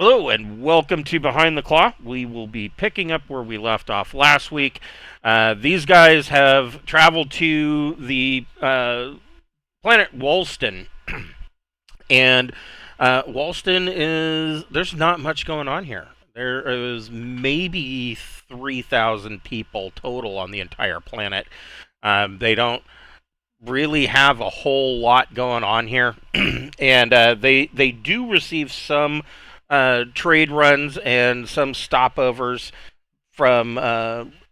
Hello and welcome to Behind the Claw. We will be picking up where we left off last week. These guys have traveled to the planet Wolston, and Wolston there's not much going on here. There is maybe 3,000 people total on the entire planet. They don't really have a whole lot going on here, and they do receive some trade runs and some stopovers from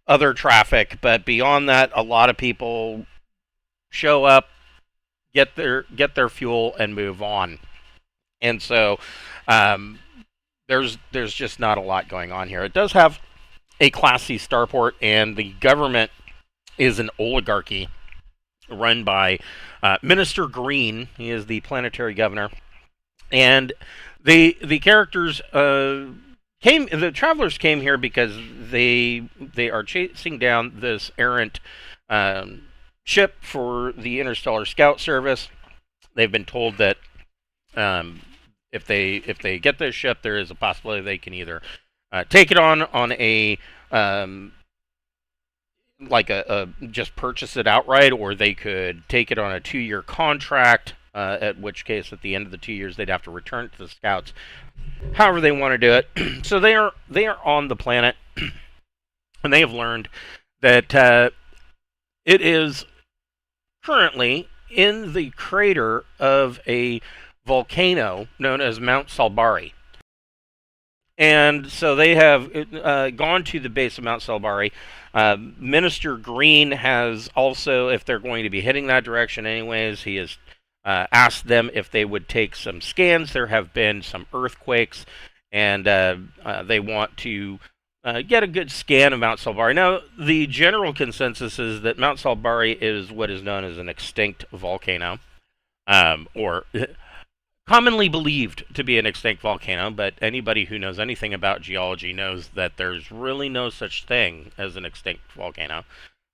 other traffic, but beyond that, a lot of people show up, get their fuel, and move on. And so um, there's just not a lot going on here. It does have a Class C starport, and the government is an oligarchy run by Minister Green. He is the planetary governor, and the characters the travelers came here because they are chasing down this errant ship for the Interstellar Scout Service. They've been told that if they get this ship, there is a possibility they can either take it on a just purchase it outright, or they could take it on a 2-year contract. At which case, at the end of the 2 years, they'd have to return it to the scouts. However, they want to do it. So they are on the planet, and they have learned that it is currently in the crater of a volcano known as Mount Salbarii. And so they have gone to the base of Mount Salbarii. Minister Green has also, if they're going to be heading that direction anyways, he has asked them if they would take some scans. There have been some earthquakes, and they want to get a good scan of Mount Salbarii. Now, the general consensus is that Mount Salbarii is what is known as an extinct volcano, or commonly believed to be an extinct volcano, but anybody who knows anything about geology knows that there's really no such thing as an extinct volcano.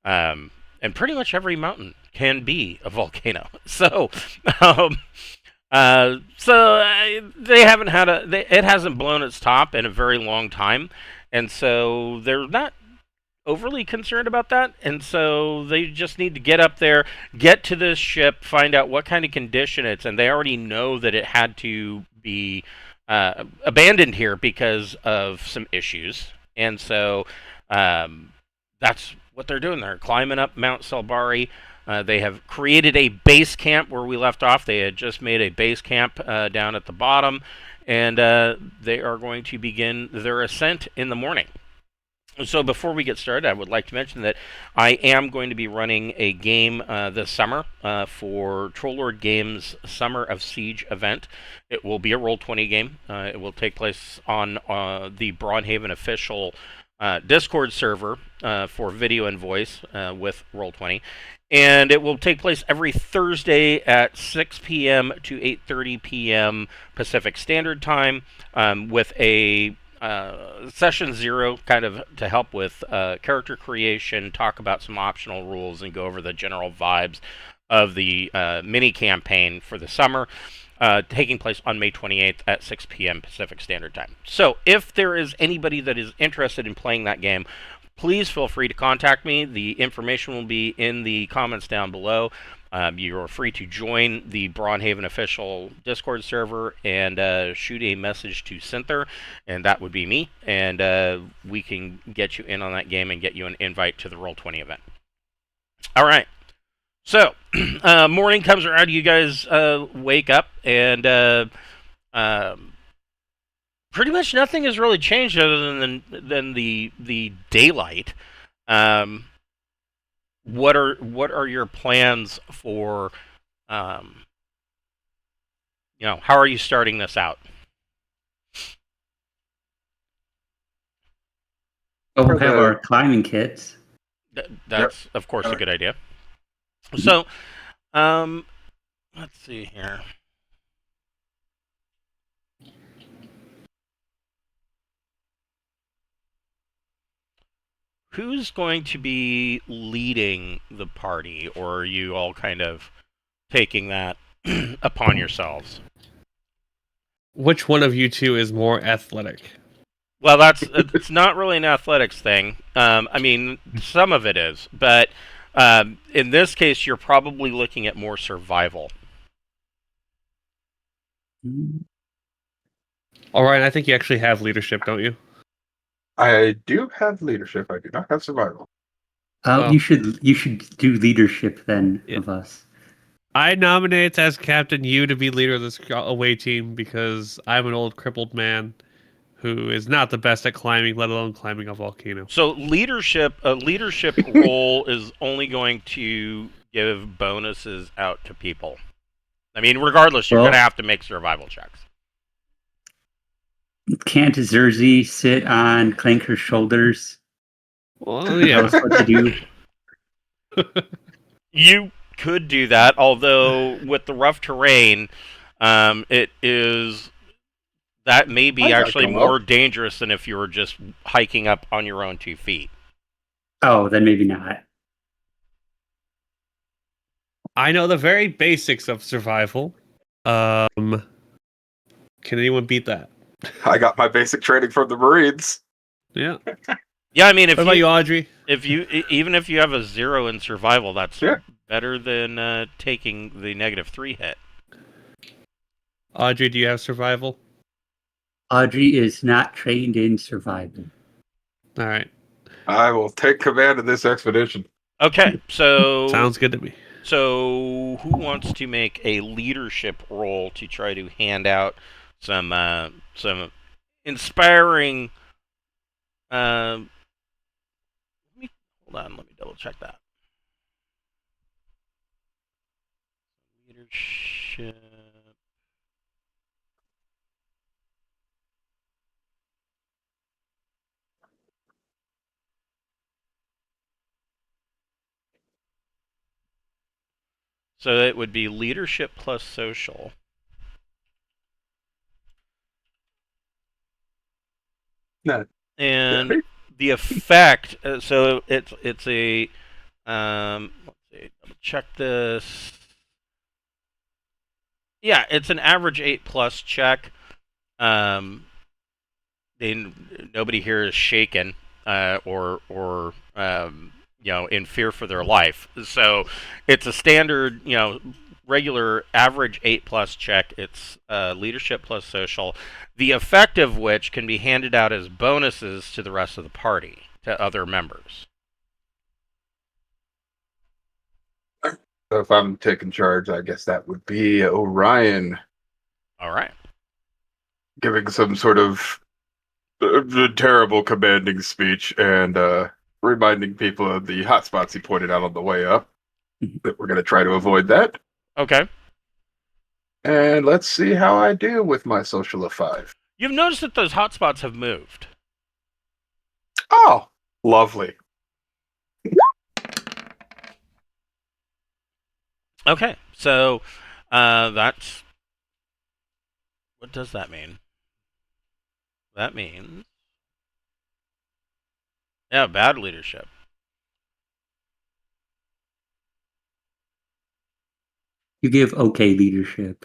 And pretty much every mountain can be a volcano. So, they haven't had it hasn't blown its top in a very long time, and so they're not overly concerned about that. And so they just need to get up there, get to this ship, find out what kind of condition it's in. They already know that it had to be abandoned here because of some issues, and so that's what they're doing. They're climbing up Mount Salbarii. They have created a base camp where we left off. They had just made a base camp down at the bottom, and they are going to begin their ascent in the morning. So before we get started, I would like to mention that I am going to be running a game this summer for Trollord Games' Summer of Siege event. It will be a Roll20 game. It will take place on the Braunhaven official Discord server for video and voice with Roll20. And it will take place every Thursday at 6 p.m. to 8:30 p.m. Pacific Standard Time, with a session 0 kind of to help with character creation, talk about some optional rules, and go over the general vibes of the mini campaign for the summer, taking place on May 28th at 6 p.m. Pacific Standard Time. So if there is anybody that is interested in playing that game, please feel free to contact me. The information will be in the comments down below. You are free to join the Braunhaven official Discord server and shoot a message to Cynther, and that would be me, and we can get you in on that game and get you an invite to the Roll20 event. All right. So, morning comes around, you guys wake up, and pretty much nothing has really changed other than the daylight. What are your plans for, how are you starting this out? Oh, we'll have our climbing kits. That's, of course, a good idea. So, let's see here. Who's going to be leading the party, or are you all kind of taking that upon yourselves? Which one of you two is more athletic? Well, it's not really an athletics thing. I mean, some of it is, but in this case, you're probably looking at more survival. All right, I think you actually have leadership, don't you? I do have leadership. I do not have survival. Oh, you should do leadership then Yeah. of us. I nominate as captain you to be leader of this away team because I'm an old crippled man who is not the best at climbing, let alone climbing a volcano. So a leadership role is only going to give bonuses out to people. I mean, regardless, you're Well- going to have to make survival checks. Can't Zerzy sit on Clanker's shoulders? Well, Tell yeah. us what to do. You could do that, although with the rough terrain, it is that may be I actually come more up. dangerous than if you were just hiking up on your own 2 feet. Oh, then maybe not. I know the very basics of survival. Can anyone beat that? I got my basic training from the Marines. Yeah. Yeah, I mean, if What about you, Audrey? even if you have a 0 in survival, that's Yeah. better than taking the -3 hit. Audrey, do you have survival? Audrey is not trained in survival. All right. I will take command of this expedition. Okay, so Sounds good to me. So, who wants to make a leadership role to try to hand out some inspiring? Let me hold on. Let me double check that. Leadership. So it would be leadership plus social. No. And the effect. So it's a. Let's see. Double check this. Yeah, it's an average 8+ check. Nobody here is shaken or in fear for their life. So it's a standard regular average 8+ check. It's leadership plus social, the effect of which can be handed out as bonuses to the rest of the party, to other members. So if I'm taking charge, I guess that would be Orion All right. giving some sort of terrible commanding speech and reminding people of the hotspots he pointed out on the way up. That we're going to try to avoid that. Okay. And let's see how I do with my social of 5. You've noticed that those hotspots have moved. Oh, lovely. Okay, so that's what does that mean? That means bad leadership. You give okay leadership.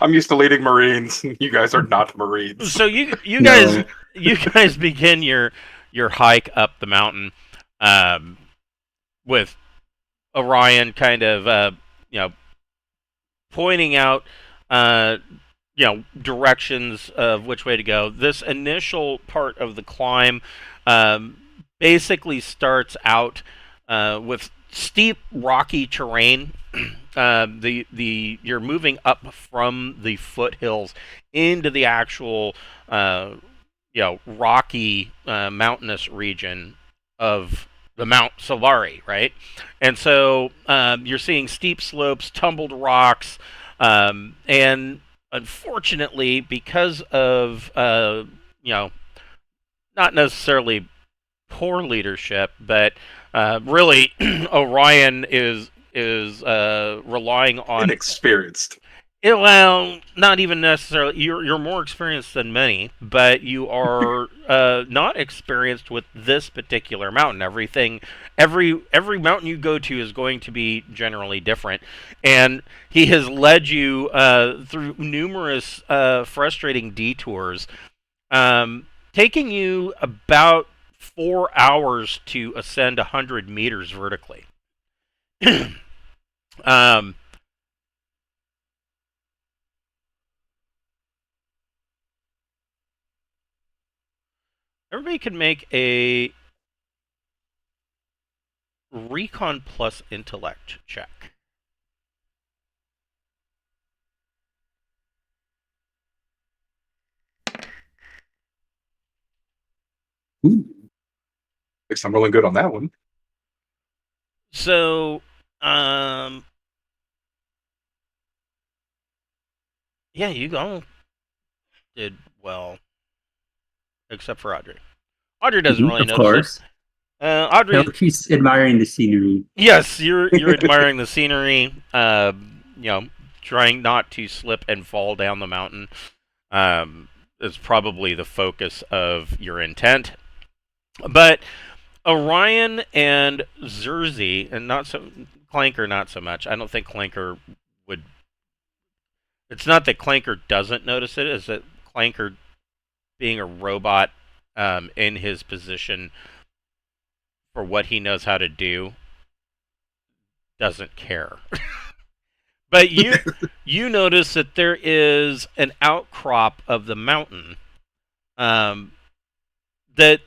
I'm used to leading Marines. You guys are not Marines. So you No. guys begin your hike up the mountain with Orion kind of pointing out directions of which way to go. This initial part of the climb basically starts out with steep rocky terrain. You're moving up from the foothills into the actual rocky mountainous region of the Mount Salbarii, right? And so you're seeing steep slopes, tumbled rocks, and unfortunately, because of not necessarily poor leadership, but really Orion is relying on Inexperienced. Well, not even necessarily. You're more experienced than many, but you are not experienced with this particular mountain. Every mountain you go to is going to be generally different, and he has led you through numerous frustrating detours, taking you about 4 hours to ascend 100 meters vertically. um, Everybody can make a recon plus intellect check. Ooh. Guess I'm rolling good on that one. So, yeah, you all did well, except for Audrey. Audrey doesn't really Of notice it. course. Audrey, No, she's admiring the scenery. yes, you're admiring the scenery. Trying not to slip and fall down the mountain. Is probably the focus of your intent. But Orion and Zerzi, and not so Clanker, not so much. I don't think Clanker would. It's not that Clanker doesn't notice it; it's that Clanker, being a robot, in his position for what he knows how to do, doesn't care. But you notice that there is an outcrop of the mountain, that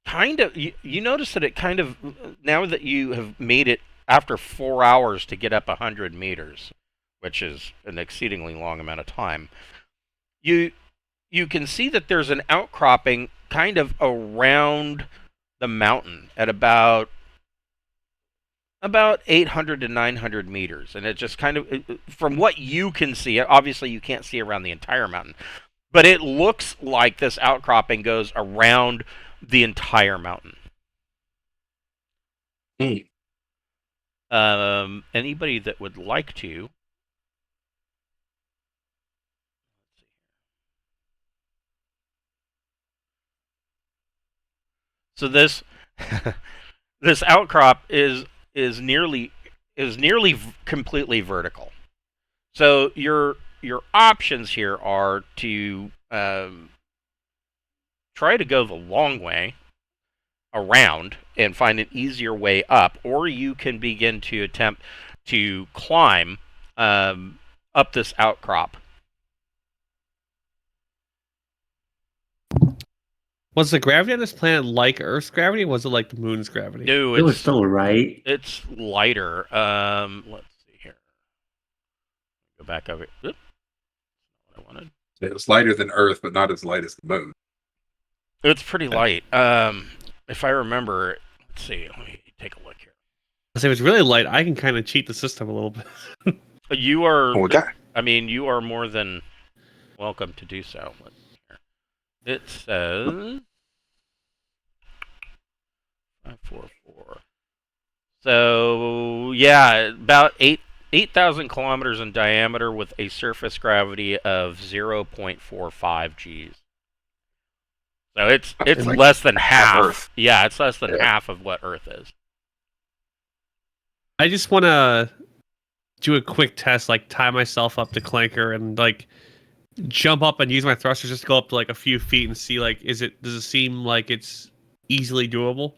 kind of you notice that it kind of, now that you have made it after 4 hours to get up 100 meters, which is an exceedingly long amount of time, you can see that there's an outcropping kind of around the mountain at about 800 to 900 meters, and it just kind of, from what you can see, obviously you can't see around the entire mountain, but it looks like this outcropping goes around the entire mountain. Anybody that would like to? So this this outcrop is nearly completely vertical. So your options here are to try to go the long way around and find an easier way up, or you can begin to attempt to climb up this outcrop. Was the gravity on this planet like Earth's gravity, or was it like the moon's gravity? No, It was still right. it's lighter. Let's see here. Go back over. Oop. Not what I wanted. It was lighter than Earth, but not as light as the moon. It's pretty light. If I remember, let's see. Let me take a look here. If it's really light, I can kind of cheat the system a little bit. You are. Oh, okay. I mean, you are more than welcome to do so. Let's see here. It says 544. So yeah, about 8,000 kilometers in diameter with a surface gravity of 0.45 Gs. So it's like less than half. Earth. Yeah, it's less than half of what Earth is. I just want to do a quick test, like tie myself up to Clanker and like jump up and use my thrusters just to go up to like a few feet and see like does it seem like it's easily doable?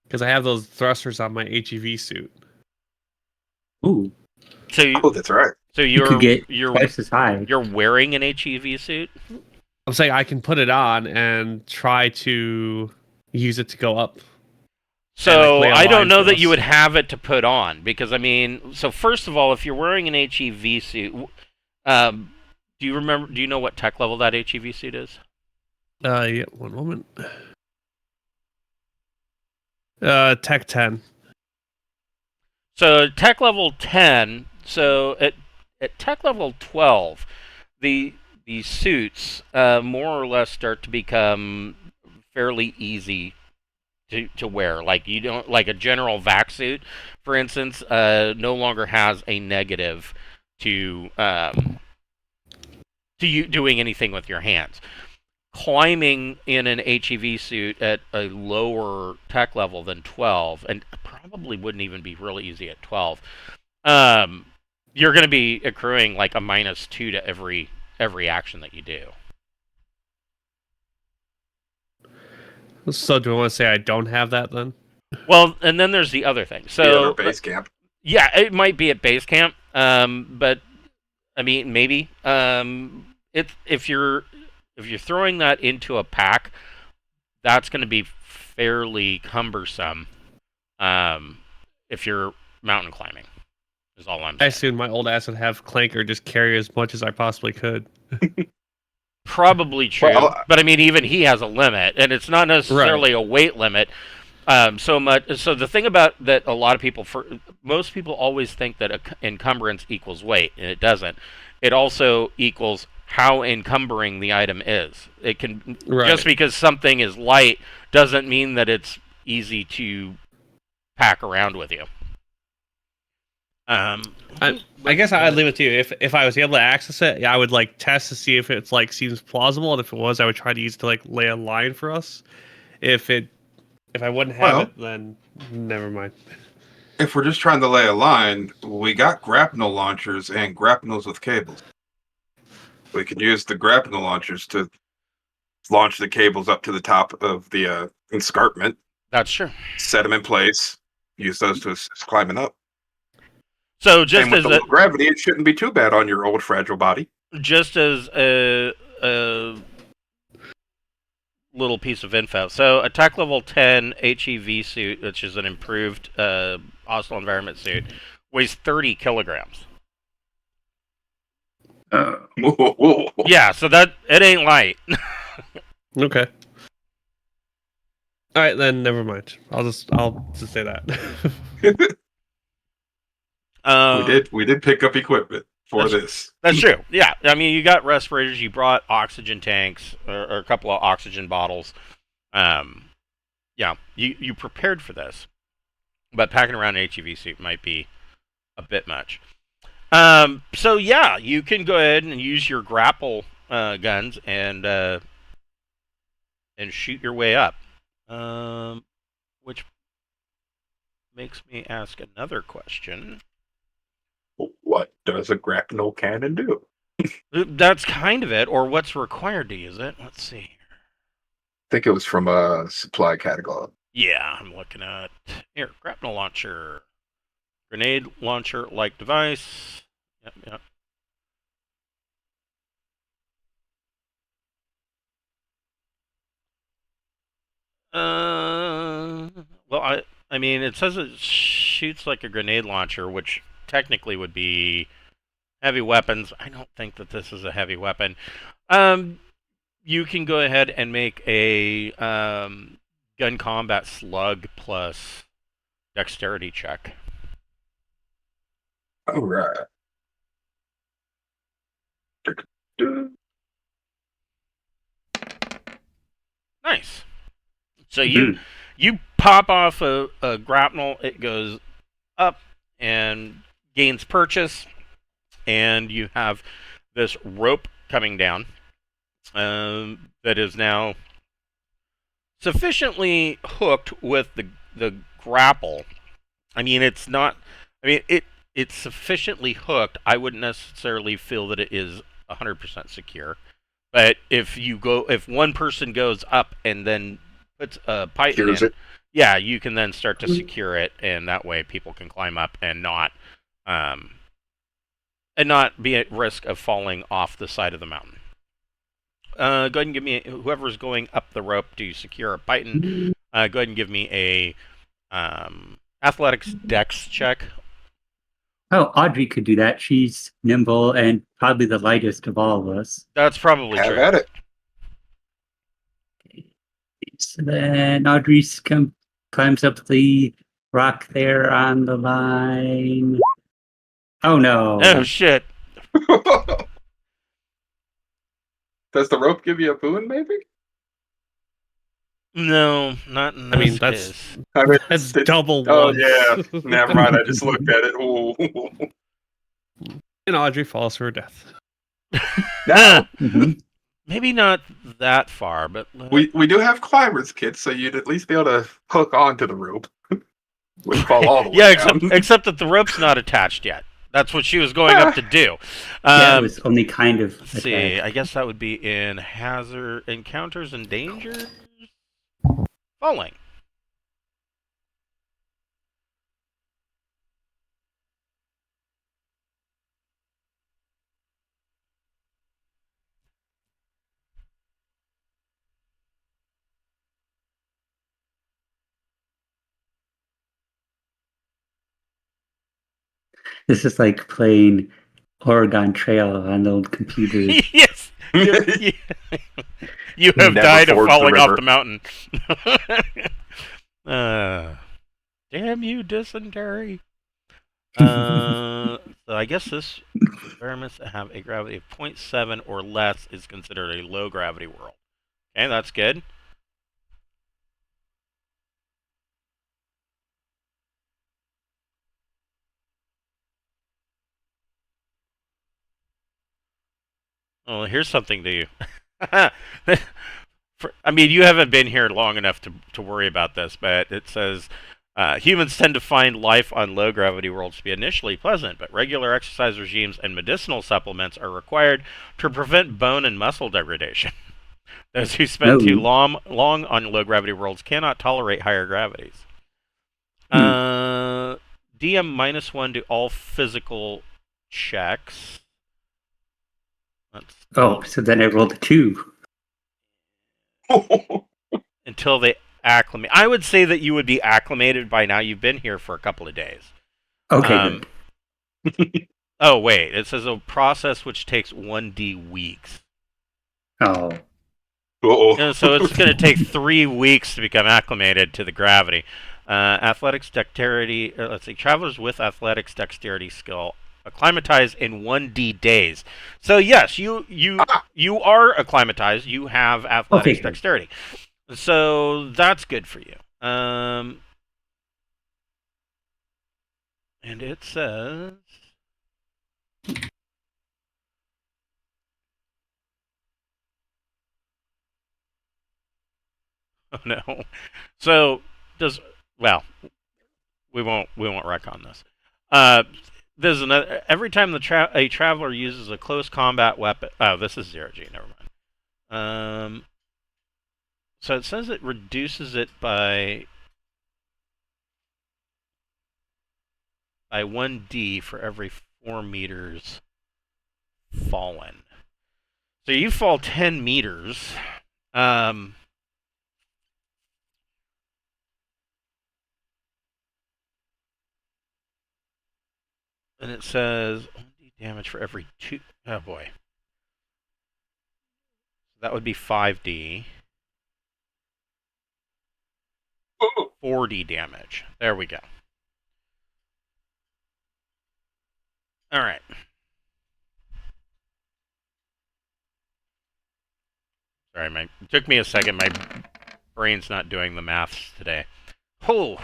Because I have those thrusters on my HEV suit. Ooh, So that's right. so you could get you're twice as high. you're wearing an HEV suit? I'm saying I can put it on and try to use it to go up. So lay a I don't line know for that us. you would have it to put on, because I mean, so first of all, if you're wearing an HEV suit, do you know what tech level that HEV suit is? Yeah, one moment. Tech 10. So tech level 10. So at tech level 12, the suits more or less start to become fairly easy to wear. Like you don't like a general vac suit, for instance, no longer has a negative to you doing anything with your hands. Climbing in an HEV suit at a lower tech level than 12, and probably wouldn't even be really easy at 12. Um, you're going to be accruing like a -2 to every action that you do. So do I want to say I don't have that then? Well, and then there's the other thing. Be at So our base camp. yeah, it might be at base camp. But I mean, maybe. If you're throwing that into a pack, that's going to be fairly cumbersome. If you're mountain climbing, is all I'm I saying. assume my old ass would have Clanker just carry as much as I possibly could. Probably true, Well, but I mean, even he has a limit, and it's not necessarily a weight limit. So much. So the thing about that, a lot of people, most people always think that encumbrance equals weight, and it doesn't. It also equals how encumbering the item is. It can just because something is light doesn't mean that it's easy to pack around with you. I guess I'd leave it to you. If I was able to access it, I would like test to see if it's like seems plausible, and if it was, I would try to use it to like lay a line for us. If I wouldn't have it, then never mind. If we're just trying to lay a line, we got grapnel launchers and grapnels with cables. We can use the grapnel launchers to launch the cables up to the top of the escarpment. That's true. Set them in place. Use those to assist climbing up. So just and with as the low gravity, it shouldn't be too bad on your old fragile body. Just as a little piece of info. So a tech level 10 HEV suit, which is an improved hostile environment suit, weighs 30 kilograms. Yeah, so that it ain't light. Okay. All right, then never mind. I'll just say that. We did pick up equipment for this. That's true. Yeah, I mean, you got respirators. You brought oxygen tanks or a couple of oxygen bottles. Yeah, you prepared for this, but packing around an HEV suit might be a bit much. So yeah, you can go ahead and use your grapple guns and shoot your way up. Which makes me ask another question. What does a grapnel cannon do? That's kind of it, or what's required to use it. Let's see. I think it was from a supply catalog. Yeah, I'm looking at here. Grapnel launcher, grenade launcher-like device. Yep. Well, I mean, it says it shoots like a grenade launcher, which technically would be heavy weapons. I don't think that this is a heavy weapon. You can go ahead and make a gun combat slug plus dexterity check. All right. Nice. So you pop off a grapnel. It goes up and gains purchase, and you have this rope coming down that is now sufficiently hooked with the grapple. I mean, it's not. I mean, it's sufficiently hooked. I wouldn't necessarily feel that it is 100% secure. But if one person goes up and then puts a pipe in, yeah, you can then start to secure it, and that way people can climb up and not be at risk of falling off the side of the mountain. Go ahead and give me whoever's going up the rope to secure a python. Go ahead and give me a athletics dex check. Oh, Audrey could do that. She's nimble and probably the lightest of all of us. That's probably true. Have at it. Okay. So then Audrey climbs up the rock there on the line. Oh no. Oh shit. Does the rope give you a boon, maybe? No, not in I mean, this that's- case. I mean, That's it- double oh one. yeah. Never mind. I just looked at it. Ooh. And Audrey falls to her death. Now Mhm. Maybe not that far, but we do have climbers kits, so you'd at least be able to hook onto the rope. Wouldn't fall all the way yeah, down. except that the rope's not attached yet. That's what she was going up to do. Yeah, it was only kind of Let's see. attached. I guess that would be in hazard encounters and dangers. Falling. This is like playing Oregon Trail on old computers. yes. You, you have Never died of ford the falling off river. the mountain. Damn you, dysentery. So I guess this environments that have a gravity of 0.7 or less is considered a low gravity world. Okay, that's good. Well, here's something to you. I mean, you haven't been here long enough to worry about this, but it says humans tend to find life on low gravity worlds to be initially pleasant, but regular exercise regimes and medicinal supplements are required to prevent bone and muscle degradation. Those who spend too long on low gravity worlds cannot tolerate higher gravities. DM -1 to all physical checks. Oh, so then I rolled a 2. Until they acclimate. I would say that you would be acclimated by now. You've been here for a couple of days. Okay, good. Oh, wait. It says a process which takes 1d weeks. Oh. Uh-oh. So it's going to take 3 weeks to become acclimated to the gravity. Athletics, dexterity. Let's see. Travelers with athletics, dexterity, skill acclimatize in 1d days. So yes, you are acclimatized. You have athletics, Okay. dexterity. So that's good for you. And it says oh no. So we won't wreck on this. There's another. Every time a traveler uses a close combat weapon. Oh, this is 0G. Never mind. So it says it reduces it by 1d for every 4 meters fallen. So you fall 10 meters. And it says 1d damage for every 2. Oh boy. That would be 5d. 40 damage. There we go. All right. Sorry, it took me a second. My brain's not doing the maths today. Oh,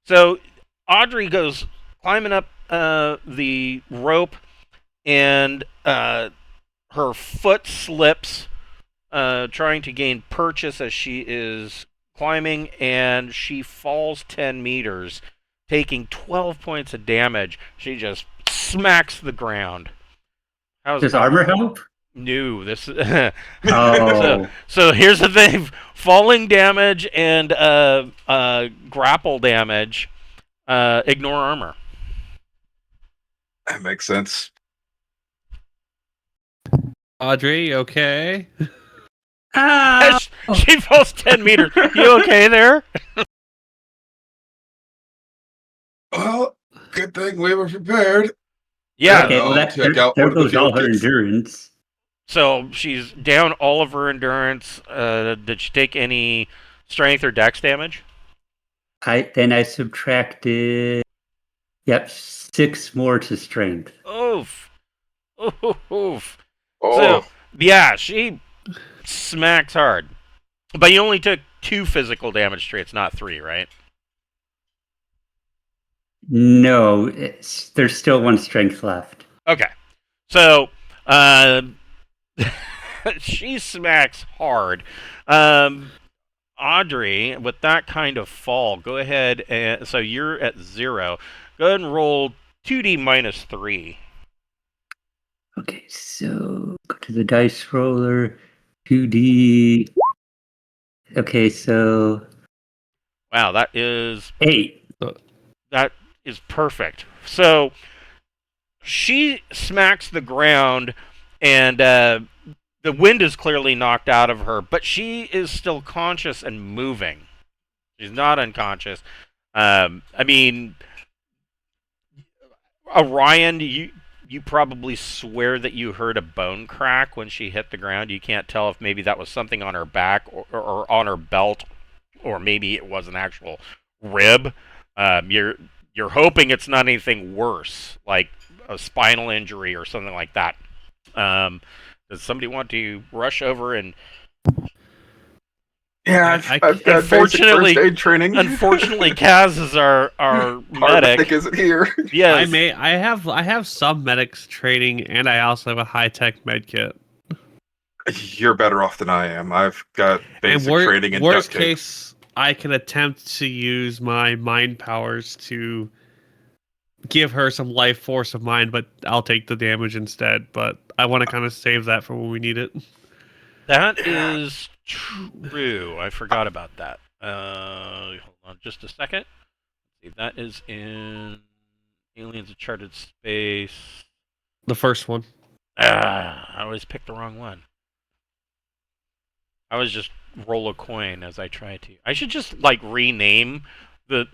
so Audrey goes climbing up the rope, and her foot slips, trying to gain purchase as she is climbing, and she falls 10 meters, taking 12 points of damage. She just smacks the ground. Does armor help? No, this. Oh. So here's the thing: falling damage and grapple damage. Ignore armor. That makes sense. Audrey, okay? Ah! She falls 10 meters. You okay there? Well, good thing we were prepared. Yeah. Okay, well, Check out there one of the goes all field her kits. endurance. So she's down all of her endurance. Did she take any strength or dex damage? I subtracted, 6 more to strength. Oof. Oof. Oh, So, yeah, she smacks hard. But you only took 2 physical damage traits, not 3, right? No, there's still 1 strength left. Okay. So, she smacks hard. Audrey, with that kind of fall, go ahead and so you're at 0. Go ahead and roll 2d minus 3. Okay, so go to the dice roller. 2D. Okay, so Wow, that is 8. perfect. So she smacks the ground, and the wind is clearly knocked out of her, but she is still conscious and moving. She's not unconscious. I mean, Orion, you probably swear that you heard a bone crack when she hit the ground. You can't tell if maybe that was something on her back or on her belt, or maybe it was an actual rib. You're hoping it's not anything worse, like a spinal injury or something like that. Does somebody want to rush over and? Yeah, I- I've got basic Unfortunately- first aid training. Unfortunately, Kaz is our medic. Paramedic isn't here. Yes. I have some medics training, and I also have a high tech med kit. You're better off than I am. I've got basic And training in worst duct tape. case, I can attempt to use my mind powers to give her some life force of mine, but I'll take the damage instead. But I want to kind of save that for when we need it. That is true. I forgot about that. Hold on just a second. See, that is in Aliens of Charted Space. The first one. I always pick the wrong one. I always just roll a coin as I try to. I should just rename the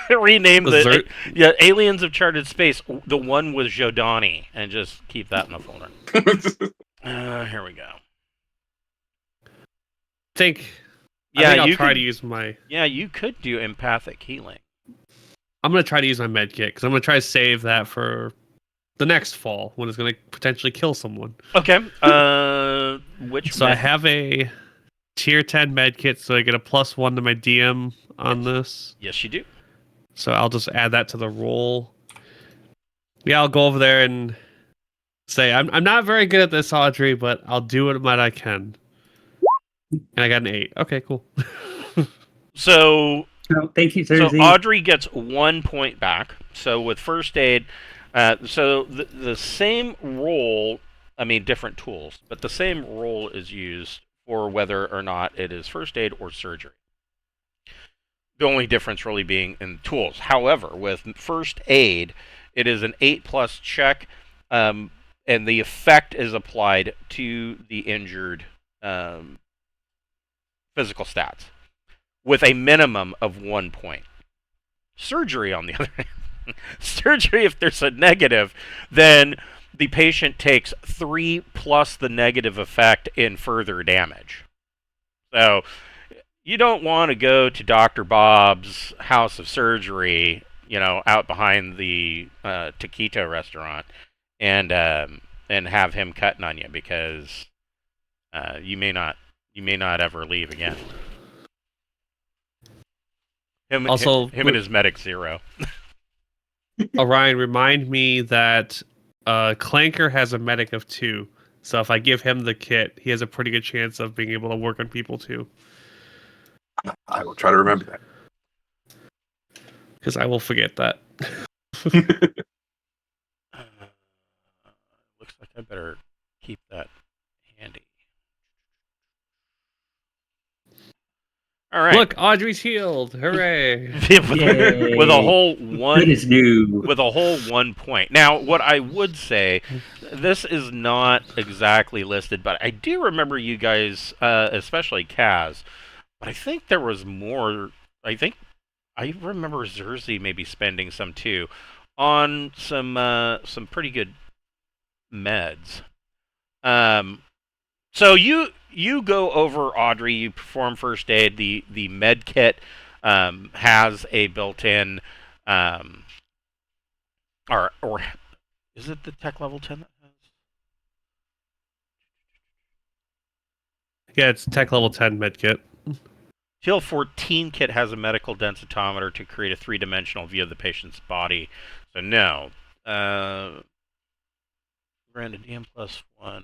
Zert- Aliens of Charted Space. The one with Jodani, and just keep that in the folder. Here we go. I think Yeah, I'll you try could, to use my. Yeah, you could do empathic healing. I'm gonna try to use my med kit because I'm gonna try to save that for the next fall when it's gonna potentially kill someone. Okay. Which So I have a tier 10 med kit, so I get a +1 to my DM on this. Yes, you do. So I'll just add that to the roll. Yeah, I'll go over there and say I'm not very good at this, Audrey, but I'll do what I can. And I got an 8. Okay, cool. So Oh, thank you, So Thursday. Audrey gets 1 point back. So with first aid, so the same roll, I mean different tools, but the same roll is used for whether or not it is first aid or surgery. The only difference really being in tools. However, with first aid, it is an 8+ check, and the effect is applied to the injured physical stats, with a minimum of 1 point. Surgery, on the other hand, surgery, if there's a negative, then the patient takes 3 plus the negative effect in further damage. So you don't want to go to Dr. Bob's house of surgery, out behind the taquito restaurant, and have him cutting on you, because you may not ever leave again. Him and his medic 0. Orion, remind me that Clanker has a medic of 2. So if I give him the kit, he has a pretty good chance of being able to work on people too. I will try to remember that. Because I will forget that. Looks like I better keep that handy. All right. Look, Audrey's healed. Hooray. with a whole one. Good as new. With a whole 1 point. Now, what I would say, this is not exactly listed, but I do remember you guys, especially Kaz, but I think there was more. I remember Zerzi maybe spending some too on some pretty good meds. So you go over, Audrey, you perform first aid. The med kit has a built-in or is it the tech level 10 that has? Yeah, it's tech level 10 medkit. TL-14 kit has a medical densitometer to create a three-dimensional view of the patient's body. So no. Granted DM+1.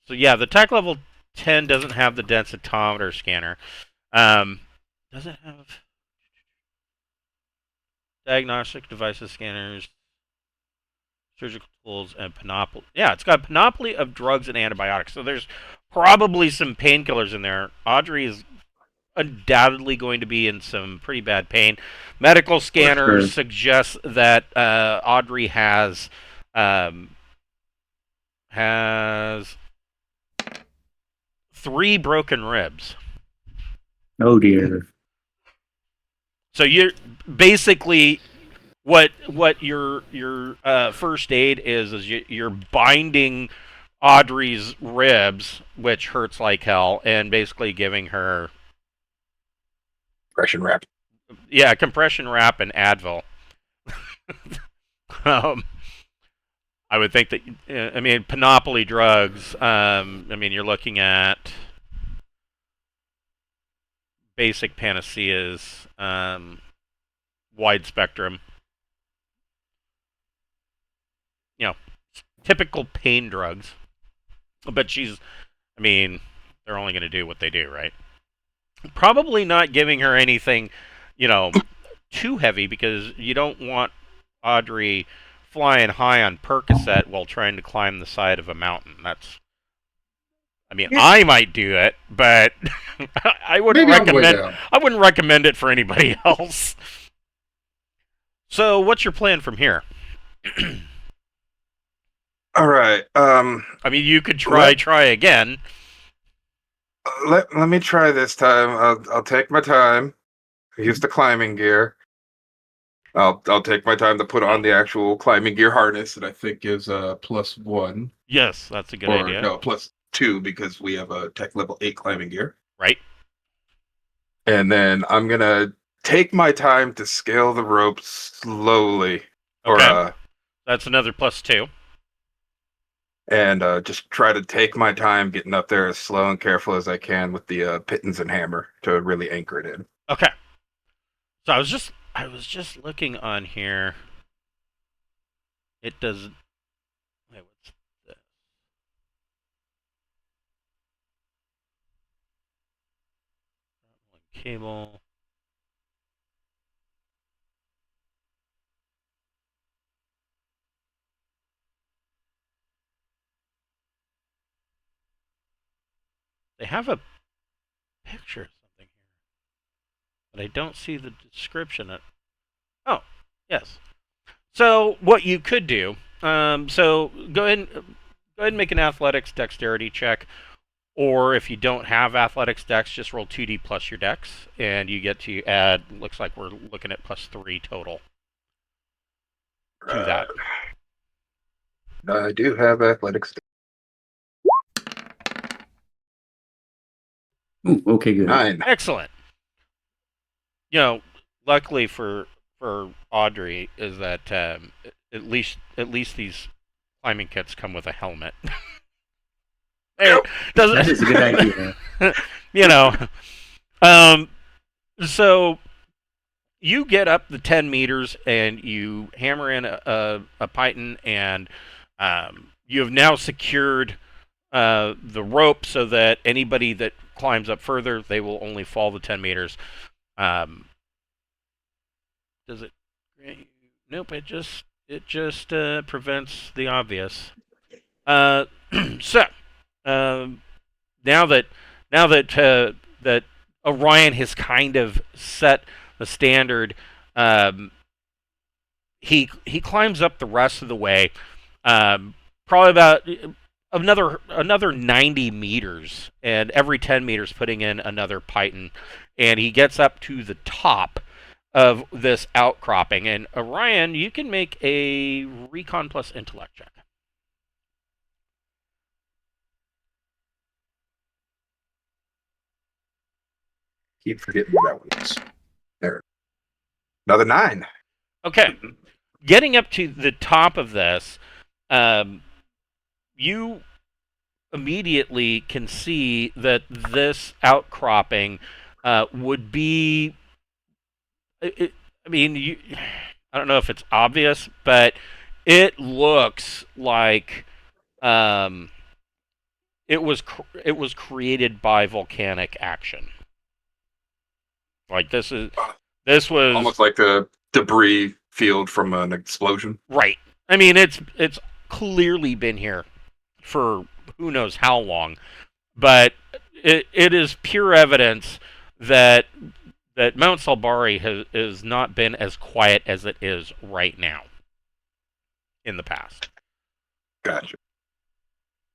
So yeah, the tech level 10 doesn't have the densitometer scanner. Doesn't have diagnostic devices, scanners, surgical tools, and panoply. Yeah, it's got a panoply of drugs and antibiotics. So there's probably some painkillers in there. Audrey is undoubtedly going to be in some pretty bad pain. Medical scanners sure. suggest that Audrey has 3 broken ribs. Oh dear. So you're basically what your first aid is you're binding Audrey's ribs, which hurts like hell, and basically giving her Compression wrap. compression wrap and Advil. um, I would think that I mean panoply drugs. I mean you're looking at basic panaceas, wide spectrum. Typical pain drugs. But I mean, they're only going to do what they do, right? Probably not giving her anything, too heavy because you don't want Audrey flying high on Percocet while trying to climb the side of a mountain. I might do it, but I wouldn't recommend it for anybody else. So, what's your plan from here? All right. You could try again. Let me try this time. I'll take my time. Use the climbing gear. I'll take my time to put on the actual climbing gear harness that I think is +1. Yes, that's a good idea. No, +2 because we have a tech level 8 climbing gear. Right. And then I'm gonna take my time to scale the ropes slowly. Okay. That's another +2. And just try to take my time getting up there as slow and careful as I can with the pittance and hammer to really anchor it in. Okay. So I was just looking on here. It does. Wait, what's this? Cable. They have a picture of something here, but I don't see the description. Oh, yes. So what you could do, so go ahead and make an athletics dexterity check, or if you don't have athletics dex, just roll 2d plus your dex, and you get to add. Looks like we're looking at +3 total to that. I do have athletics. Ooh, okay, good. 9. Excellent. Luckily for Audrey is that at least these climbing kits come with a helmet. That is a good idea. So you get up the 10 meters and you hammer in a python, and you have now secured the rope so that anybody that climbs up further, they will only fall the 10 meters. Does it? Nope. It just prevents the obvious. So now that that Orion has kind of set the standard, he climbs up the rest of the way, probably about another 90 meters, and every 10 meters putting in another python, and he gets up to the top of this outcropping. And Orion, you can make a recon plus intellect check. Keep forgetting that one is. There. Another 9. Okay. Getting up to the top of this, you immediately can see that this outcropping would be. I mean, I don't know if it's obvious, but it looks like um, it was created by volcanic action. Like this was Almost like a debris field from an explosion. right. I mean, it's clearly been here for who knows how long, but it is pure evidence that Mount Salbarii has not been as quiet as it is right now in the past. Gotcha.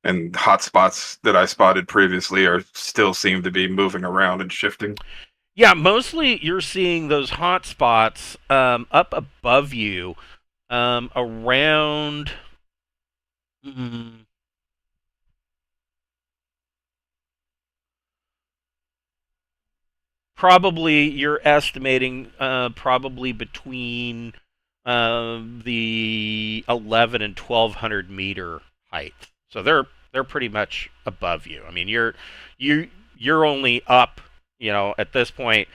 And hot spots that I spotted previously are still seem to be moving around and shifting. Yeah, mostly you're seeing those hot spots up above you around. Probably you're estimating probably between the 11 and 1200 meter height. So they're pretty much above you. I mean, you're only up, at this point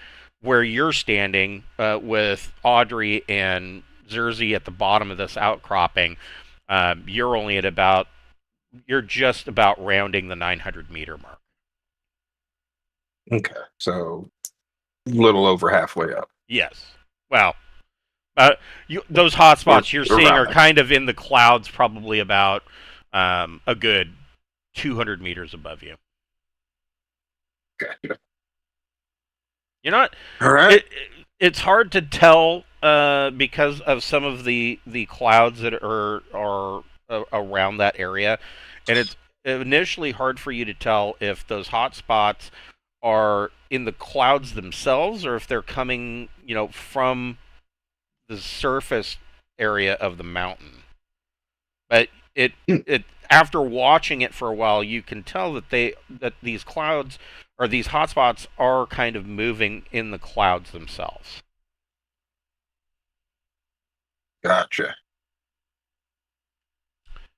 where you're standing with Audrey and Zerzy at the bottom of this outcropping. You're only at you're just about rounding the 900 meter mark. Okay. So a little over halfway up. Yes. Well, those hot spots you're seeing are kind of in the clouds, probably about a good 200 meters above you. Gotcha. You're not. All right. It's hard to tell because of some of the clouds that are around that area, and it's initially hard for you to tell if those hot spots are in the clouds themselves or if they're coming, from the surface area of the mountain. But it after watching it for a while, you can tell that these clouds or these hotspots are kind of moving in the clouds themselves. Gotcha.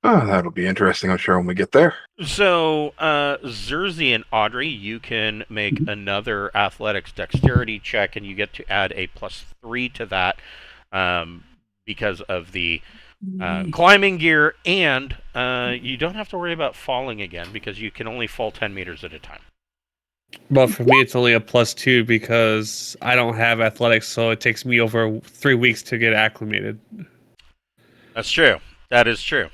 Oh, that'll be interesting, I'm sure, when we get there. So, Zerzy and Audrey, you can make another athletics dexterity check, and you get to add a +3 to that because of the climbing gear, and you don't have to worry about falling again because you can only fall 10 meters at a time. But for me, it's only a +2 because I don't have athletics, so it takes me over 3 weeks to get acclimated. That's true. That is true.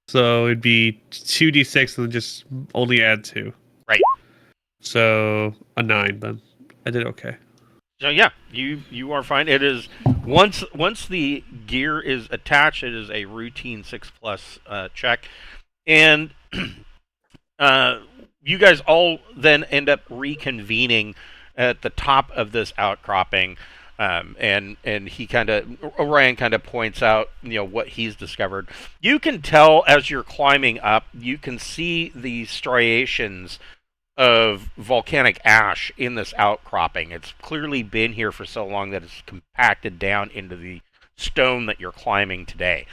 So it'd be 2d6 and then just only add 2. Right. So a 9, then I did okay. So yeah, you are fine. It is once the gear is attached, it is a routine 6+ check, and you guys all then end up reconvening at the top of this outcropping. And Orion kind of points out, what he's discovered. You can tell as you're climbing up, you can see the striations of volcanic ash in this outcropping. It's clearly been here for so long that it's compacted down into the stone that you're climbing today.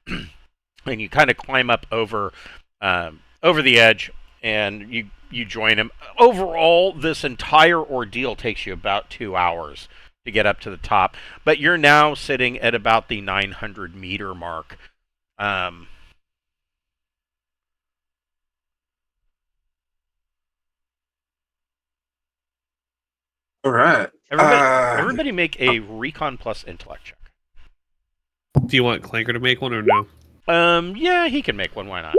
And you kind of climb up over the edge, and you join him. Overall, this entire ordeal takes you about 2 hours to get up to the top, but you're now sitting at about the 900-meter mark. All right. Everybody make a recon plus intellect check. Do you want Clanker to make one or no? Yeah, he can make one. Why not?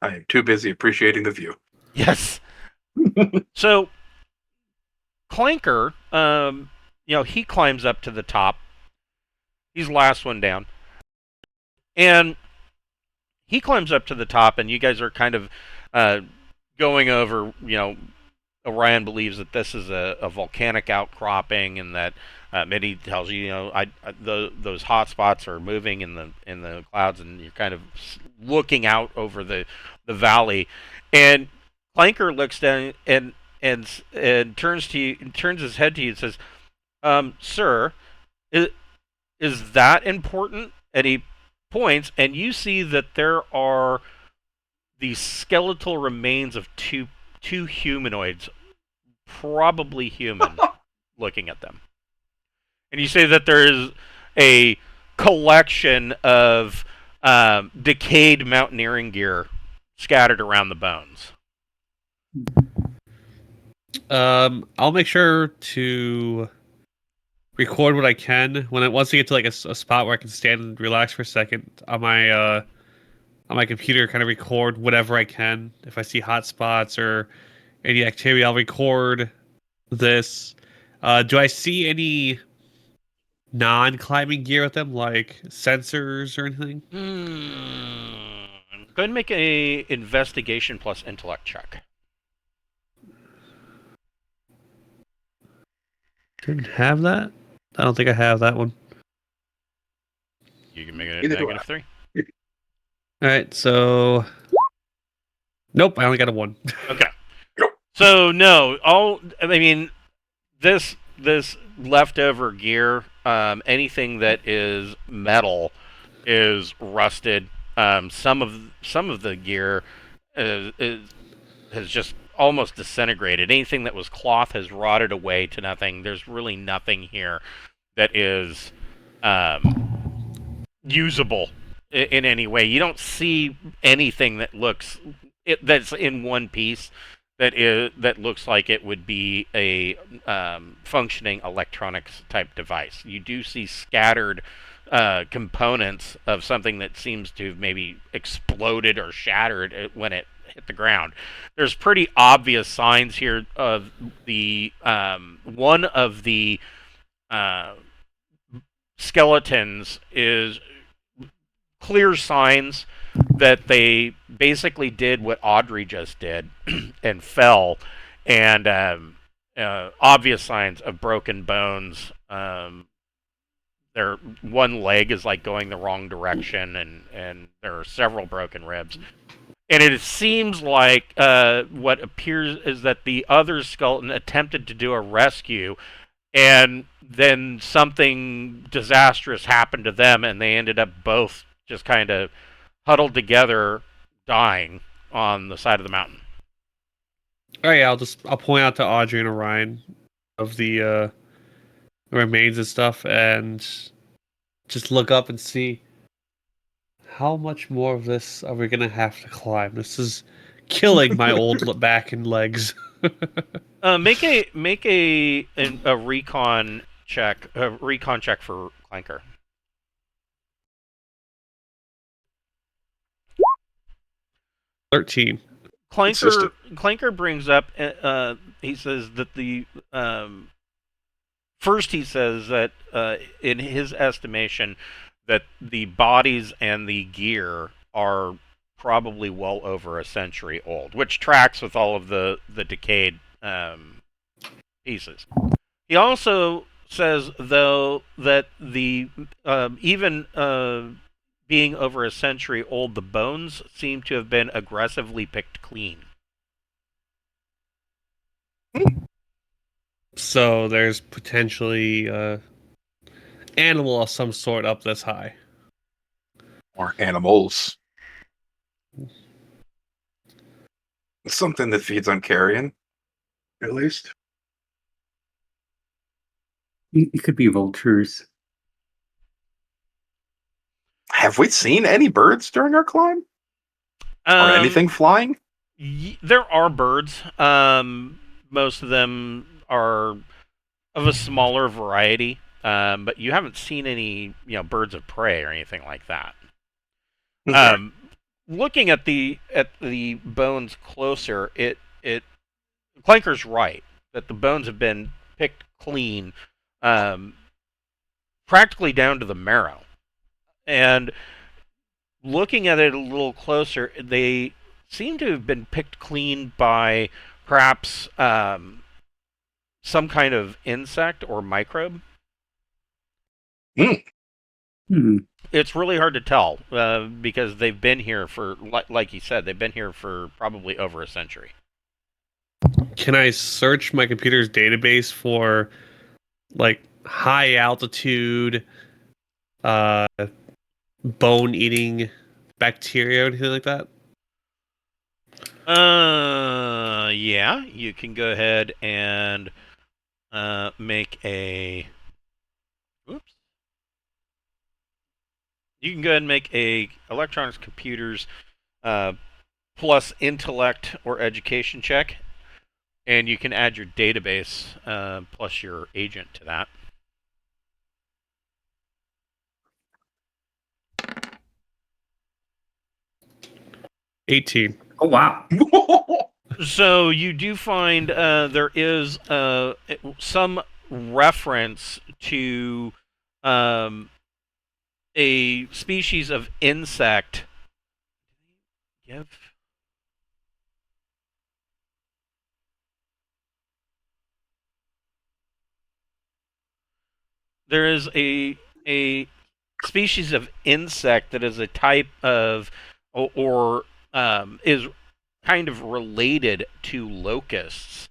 I am too busy appreciating the view. Yes. So, Clanker, he climbs up to the top. He's the last one down. And he climbs up to the top, and you guys are kind of going over, Orion believes that this is a volcanic outcropping, and that Mitty tells you, those hot spots are moving in the clouds, and you're kind of looking out over the valley. And Clanker looks down and turns his head to you and says, "Sir, is that important? And he points, and you see that there are the skeletal remains of two humanoids, probably human, looking at them. And you say that there is a collection of decayed mountaineering gear scattered around the bones. I'll make sure to record what I can once I get to like a spot where I can stand and relax for a second on my computer. Kind of record whatever I can. If I see hot spots or any activity, I'll record this. Do I see any non-climbing gear with them, like sensors or anything? Go ahead and make a investigation plus intellect check. Didn't have that. I don't think I have that one. You can make it a Neither do negative 3. All right, so nope, I only got a 1. Okay. So no, this leftover gear, anything that is metal is rusted. Some of the gear has just almost disintegrated. Anything that was cloth has rotted away to nothing. There's really nothing here that is usable in any way. You don't see anything that that's in one piece that looks like it would be a functioning electronics type device. You do see scattered components of something that seems to have maybe exploded or shattered when it hit the ground. There's pretty obvious signs here of the one of the skeletons is clear signs that they basically did what Audrey just did and fell, and obvious signs of broken bones. Their one leg is like going the wrong direction, and there are several broken ribs. And it seems like what appears is that the other skeleton attempted to do a rescue, and then something disastrous happened to them, and they ended up both just kind of huddled together, dying on the side of the mountain. All right, I'll point out to Audrey and Orion of the remains and stuff, and just look up and see how much more of this are we gonna have to climb. This is killing my old back and legs. Make a recon check. A recon check for Clanker. 13. Clanker brings up. He says that the first he says that in his estimation that the bodies and the gear are probably well over a century old, which tracks with all of the decayed pieces. He also says, though, that the even being over a century old, the bones seem to have been aggressively picked clean. So there's potentially animal of some sort up this high. Or animals. Something that feeds on carrion, at least. It could be vultures. Have we seen any birds during our climb? Or anything flying? There are birds. Most of them are of a smaller variety, but you haven't seen any, birds of prey or anything like that. Okay. Looking at the bones closer, Clanker's right that the bones have been picked clean, practically down to the marrow. And looking at it a little closer, they seem to have been picked clean by perhaps some kind of insect or microbe. It's really hard to tell because they've been here for, like you said, they've been here for probably over a century. Can I search my computer's database for, like, high altitude, uh, bone eating bacteria or anything like that? Yeah, you can go ahead and make a. Oops. You can go ahead and make a electronics computers uh, plus intellect or education check, and you can add your database plus your agent to that. $18. Oh wow. So you do find there is some reference to um, a species of insect. Give. There is a species of insect that is a type of or is kind of related to locusts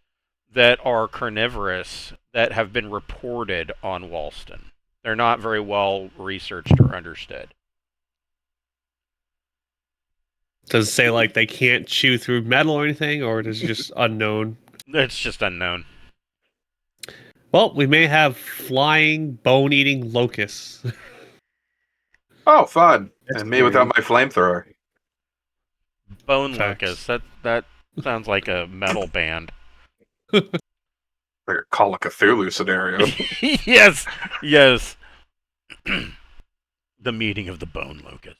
that are carnivorous that have been reported on Walston. They're not very well researched or understood. Does it say like they can't chew through metal or anything, or is it just unknown? It's just unknown. Well, we may have flying, bone-eating locusts. Oh, fun! That's And me without scary. my flamethrower. Bone Facts. locust. That sounds like a metal band. Like a Call of Cthulhu scenario. Yes, yes. The meeting of the bone locust.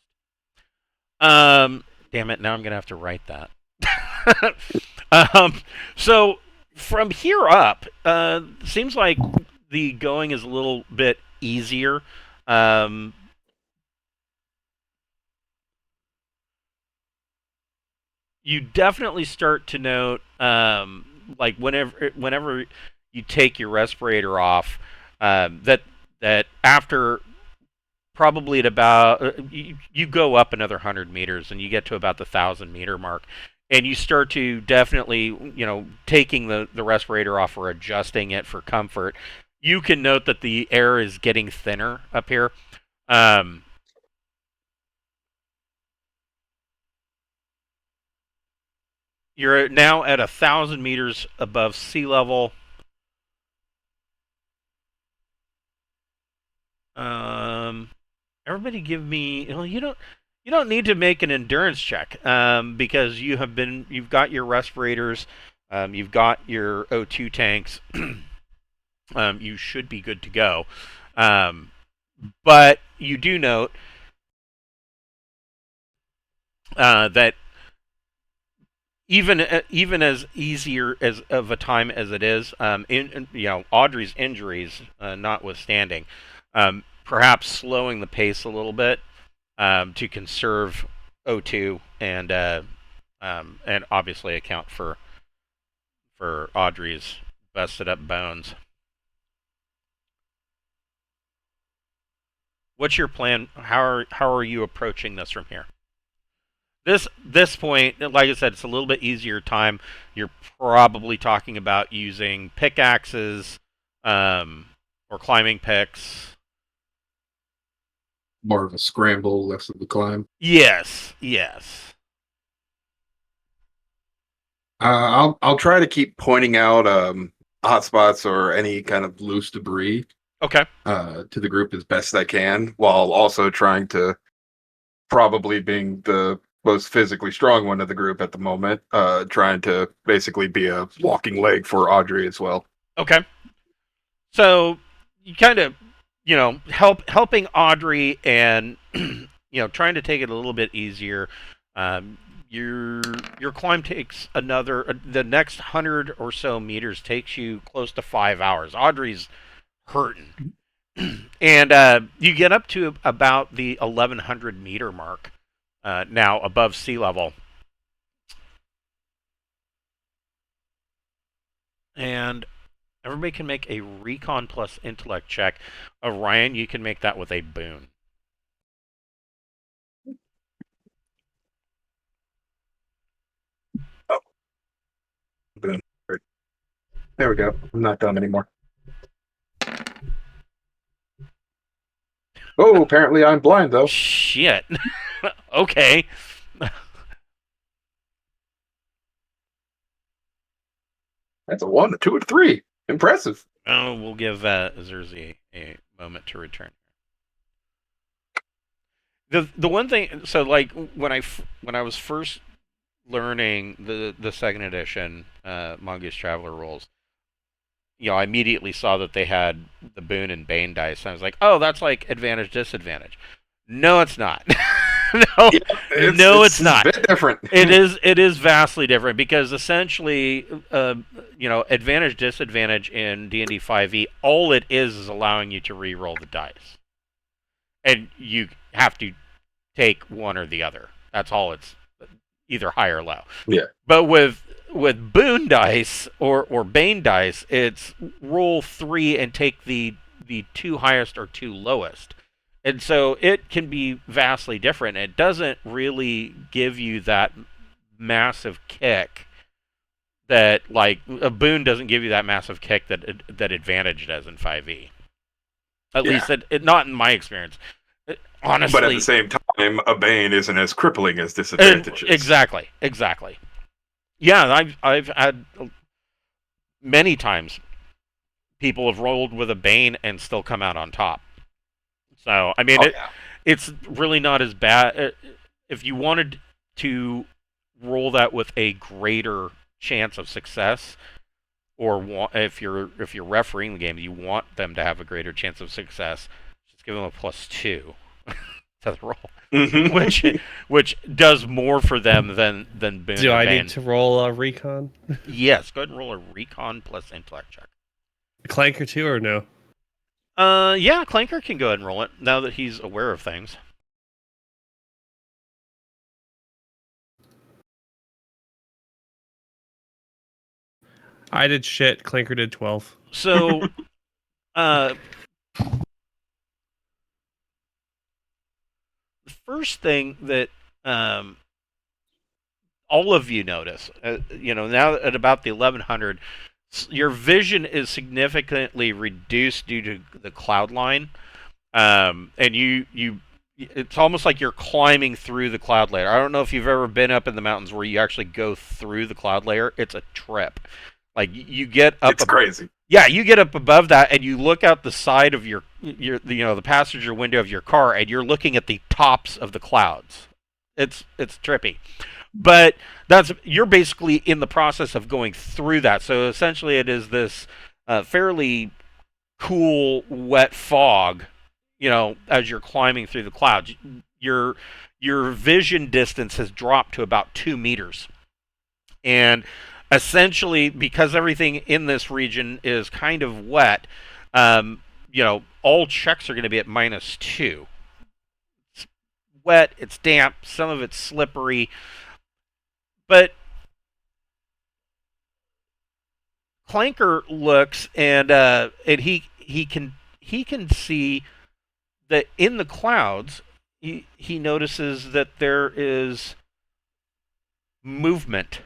Damn it! Now I'm gonna have to write that. So from here up, seems like the going is a little bit easier. Um, you definitely start to note, like whenever you take your respirator off, that after probably at about you go up another 100 meters and you get to about the 1,000 meter mark, and you start to definitely taking the respirator off or adjusting it for comfort. You can note that the air is getting thinner up here. Um, you're now at 1,000 meters above sea level. Um, Everybody, give me. Well, you don't need to make an endurance check because you've got your respirators, you've got your O2 tanks. You should be good to go. Um, but you do note that even as easier as of a time as it is, Audrey's injuries notwithstanding, perhaps slowing the pace a little bit to conserve O2 and obviously account for Audrey's busted up bones. What's your plan? How are you approaching this from here? This point, like I said, it's a little bit easier time. You're probably talking about using pickaxes or climbing picks. More of a scramble, less of a climb. Yes, yes. I'll try to keep pointing out hotspots or any kind of loose debris Okay. to the group as best I can, while also trying to, probably being the most physically strong one of the group at the moment, trying to basically be a walking leg for Audrey as well. Okay. So you kind of, helping Audrey and trying to take it a little bit easier. Um, your climb takes the next 100 or so meters takes you close to 5 hours. Audrey's hurting, and you get up to about the 1,100 meter mark now above sea level, and everybody can make a recon plus intellect check. Ryan, you can make that with a boon. Oh, boom. There we go. I'm not dumb anymore. Oh, apparently I'm blind though. Shit. Okay. That's a 1, a 2, and a 3. Impressive. Oh, we'll give Zerzi a moment to return. The one thing, so like when I was first learning the second edition Mongoose Traveler rules, I immediately saw that they had the Boon and Bane dice, and I was like, oh, that's like advantage disadvantage. No, it's not. No, it's not. A bit different. It is vastly different because essentially, advantage disadvantage in D&D 5e, all it is allowing you to re-roll the dice, and you have to take one or the other. That's all. It's either high or low. Yeah. But with Boon dice or Bane dice, it's roll 3 and take the 2 highest or 2 lowest. And so it can be vastly different. It doesn't really give you that massive kick that, like, a Boon doesn't give you that massive kick that Advantage does in 5e. At least not in my experience. Honestly. But at the same time, a Bane isn't as crippling as disadvantage is. Exactly. Yeah, I've had many times people have rolled with a Bane and still come out on top. So, I mean, it's really not as bad. If you wanted to roll that with a greater chance of success, or if you're refereeing the game, you want them to have a greater chance of success, just give them a +2 to the roll, which does more for them than Boon. Do I need to roll a recon? Yes, go ahead and roll a recon plus intellect check. Clanker too, or no? Yeah, Clanker can go ahead and roll it now that he's aware of things. I did shit. Clanker did 12. So, the first thing that all of you notice, now at about the 1100, your vision is significantly reduced due to the cloud line, and it's almost like you're climbing through the cloud layer. I don't know if you've ever been up in the mountains where you actually go through the cloud layer. It's a trip. Like, you get up. It's crazy. Yeah, you get up above that, and you look out the side of your the passenger window of your car, and you're looking at the tops of the clouds. It's trippy. But you're basically in the process of going through that. So essentially, it is this fairly cool, wet fog, as you're climbing through the clouds. Your vision distance has dropped to about 2 meters. And essentially, because everything in this region is kind of wet, all checks are going to be at -2. It's wet, it's damp, some of it's slippery. But Clanker looks and he can see that in the clouds he notices that there is movement,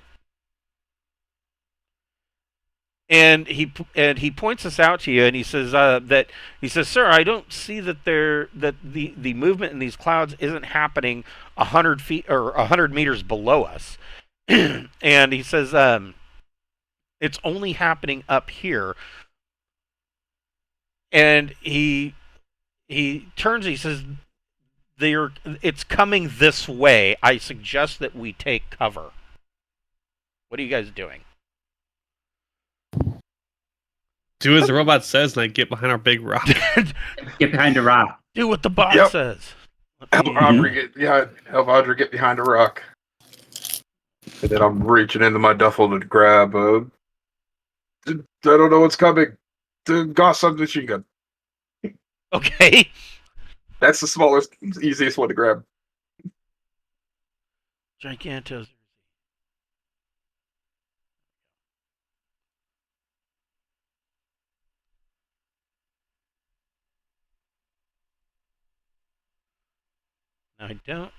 and he points this out to you, and he says sir, I don't see that the movement in these clouds isn't happening 100 feet or 100 meters below us. And he says, it's only happening up here. And he turns, he says, it's coming this way. I suggest that we take cover. What are you guys doing? Do as the robot says, and I get behind our big rock. Get behind the rock. Do what the bot says. Help Audrey get behind a rock. And then I'm reaching into my duffel to grab I don't know what's coming. The Gauss submachine gun. Okay. That's the smallest, easiest one to grab. Gigantos. I don't.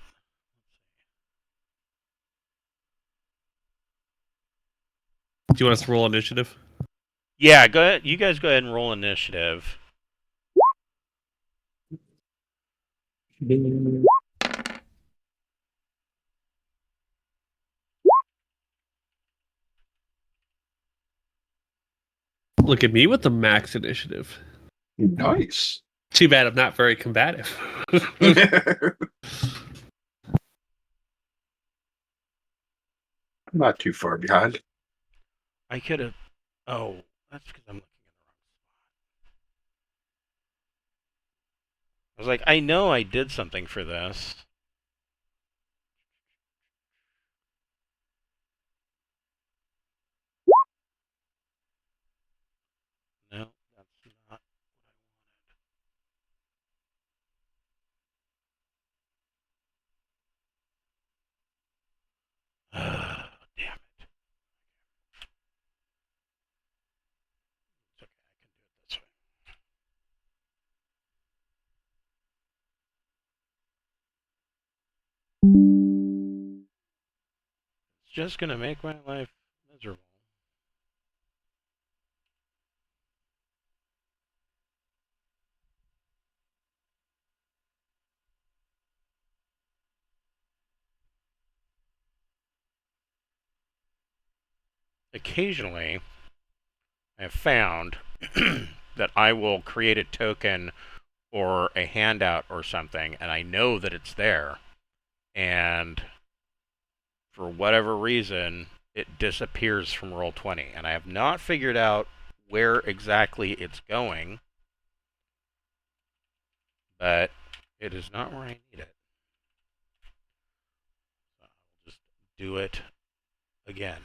Do you want us to roll initiative? Yeah, go ahead. You guys go ahead and roll initiative. Look at me with the max initiative. Nice. Too bad I'm not very combative. Not too far behind. I could have. Oh, that's because I'm looking at the wrong spot. I was like, I know I did something for this. No, that's not what I wanted. Damn it. It's okay, I can do it this way. It's just gonna make my life miserable. Occasionally, I have found that I will create a token or a handout or something, and I know that it's there, and for whatever reason, it disappears from Roll20, and I have not figured out where exactly it's going, but it is not where I need it. So I'll just do it again.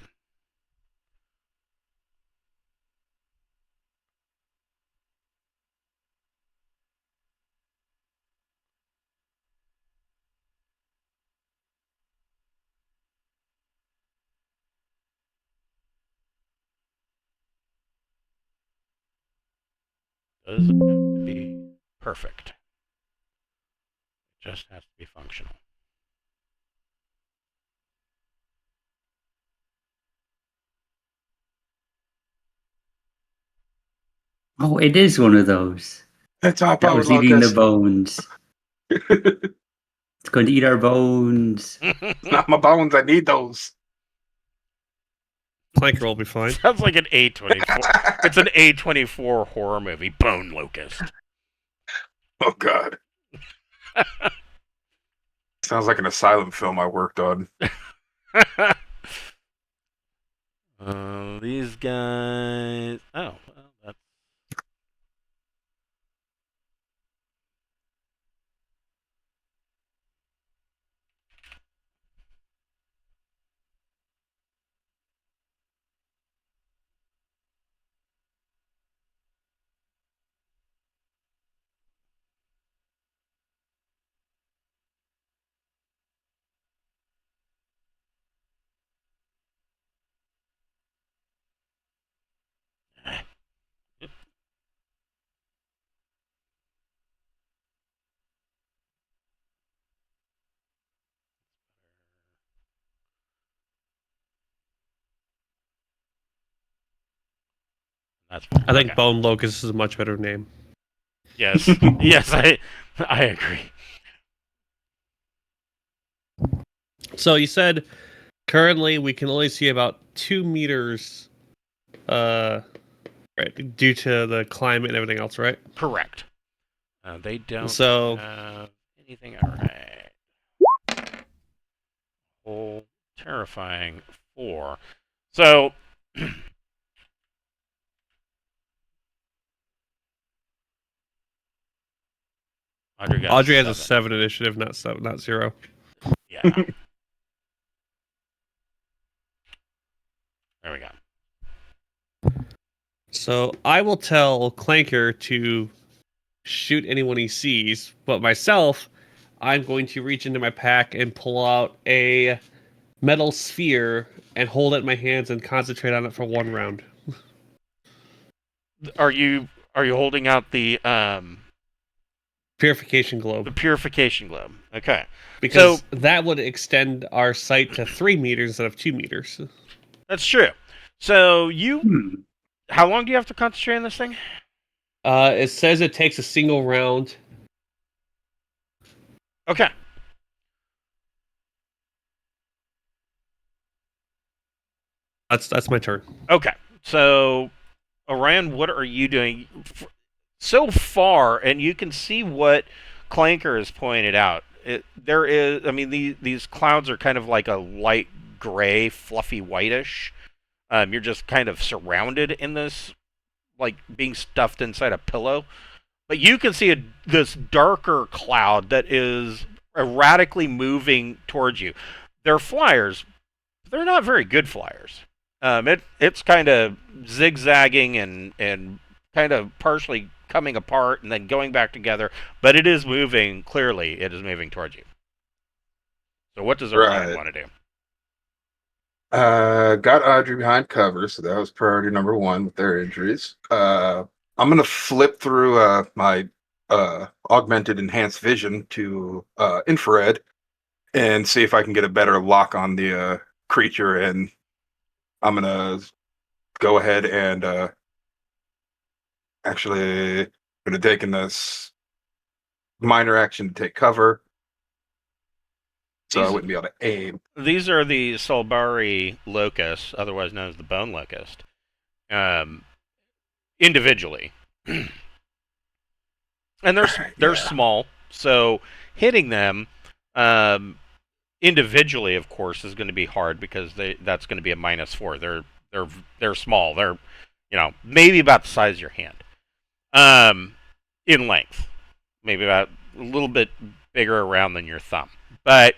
Doesn't have to be perfect. It just has to be functional. Oh, it is one of those. That's our That power was eating the locust. bones. It's going to eat our bones. Not my bones. I need those. Clanker will be fine. Sounds like an A24. It's an A24 horror movie, Bone Locust. Oh God. Sounds like an asylum film I worked on. These guys. Oh, well, that's. That's I think okay. Bone Locust is a much better name. Yes, yes, I agree. So you said currently we can only see about 2 meters, right, due to the climate and everything else, right? Correct. They don't So have anything. All right. Whole terrifying 4. So. Audrey has a 7 initiative, not 0. Yeah. There we go. So I will tell Clanker to shoot anyone he sees, but myself, I'm going to reach into my pack and pull out a metal sphere and hold it in my hands and concentrate on it for 1 round. Are you holding out the Purification globe. purification globe? Okay. Because So- that would extend our sight to 3 meters instead of 2 meters. That's true. So you, Hmm. how long do you have to concentrate on this thing? It says it takes a single round. Okay. That's my turn. Okay. So, Orion, what are you doing so far? And you can see what Clanker has pointed out. There is, I mean, these clouds are kind of like a light gray, fluffy whitish. You're just kind of surrounded in this, like being stuffed inside a pillow. But you can see this darker cloud that is erratically moving towards you. They're flyers. They're not very good flyers. It's kind of zigzagging and kind of partially coming apart and then going back together, but it is moving. Clearly, it is moving towards you. So, what does Orion Right. want to do? Got Audrey behind cover, so that was priority number one with their injuries. I'm gonna flip through my augmented enhanced vision to infrared and see if I can get a better lock on the creature, and I'm gonna go ahead and actually gonna take in this minor action to take cover, so I wouldn't be able to aim. These are the Salbarii locusts, otherwise known as the bone locust, individually, and they're Yeah. small. So hitting them individually, of course, is going to be hard because that's going to be a -4. They're small. They're maybe about the size of your hand, in length, maybe about a little bit bigger around than your thumb, but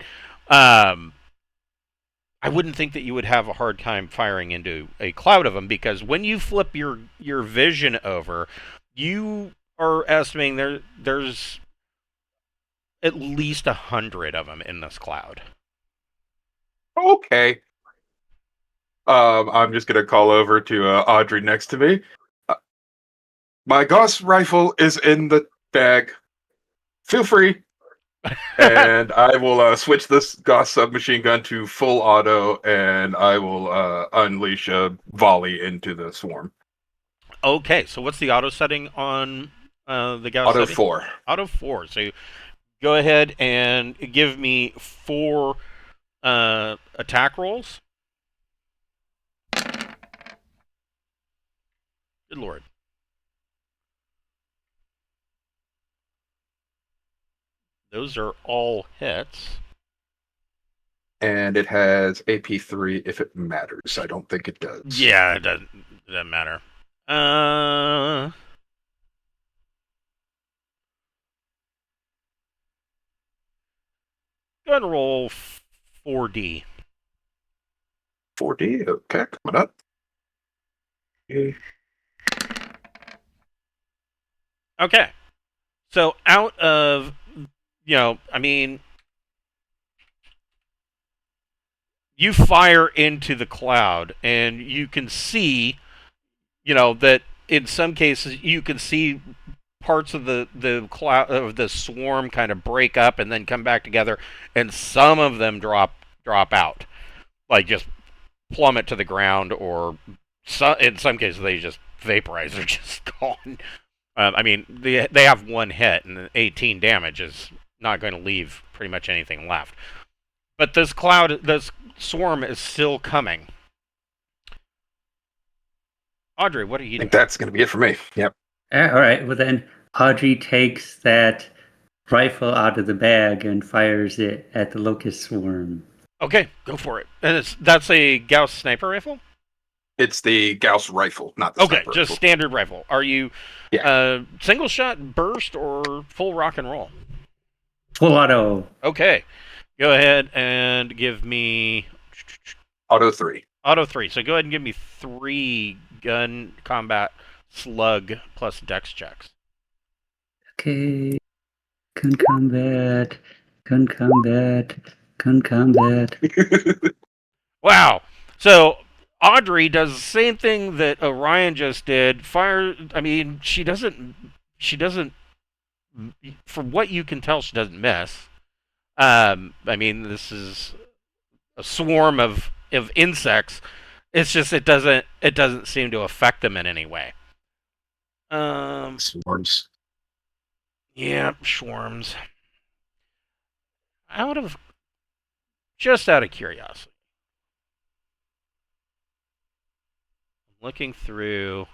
I wouldn't think that you would have a hard time firing into a cloud of them because when you flip your vision over, you are estimating there's at least 100 of them in this cloud. Okay. I'm just gonna call over to Audrey next to me. My Gauss rifle is in the bag. Feel free. And I will switch this Gauss submachine gun to full auto, and I will unleash a volley into the swarm. Okay, so what's the auto setting on the Gauss Auto setting? 4. Auto 4. So go ahead and give me 4 attack rolls. Good lord. Those are all hits. And it has AP3 if it matters. I don't think it does. Yeah, it doesn't matter. Go ahead and roll 4D. 4D. Okay, coming up. Okay. So out of, I mean, you fire into the cloud and you can see, that in some cases you can see parts of the cloud of the swarm kind of break up and then come back together, and some of them drop out, like just plummet to the ground, or in some cases they just vaporize. They're just gone. I mean, they have one hit, and 18 damage is not going to leave pretty much anything left. But this swarm is still coming. Audrey, what are you I doing? think that's going to be it for me. Yep. All right. Well, then Audrey takes that rifle out of the bag and fires it at the locust swarm. Okay, go for it. And that's a Gauss sniper rifle? It's the Gauss rifle, not the Okay, sniper just rifle. standard rifle. Are you single shot, burst, or full rock and roll? Full auto. Okay, go ahead and give me Auto 3. auto 3. So go ahead and give me 3 gun combat slug plus dex checks. Okay. Gun combat. Gun combat. Gun combat. Wow. So Audrey does the same thing that Orion just did. I mean, she doesn't, from what you can tell, she doesn't miss. I mean, this is a swarm of insects. It's just it doesn't seem to affect them in any way. Swarms. Yeah, swarms. just out of curiosity, looking through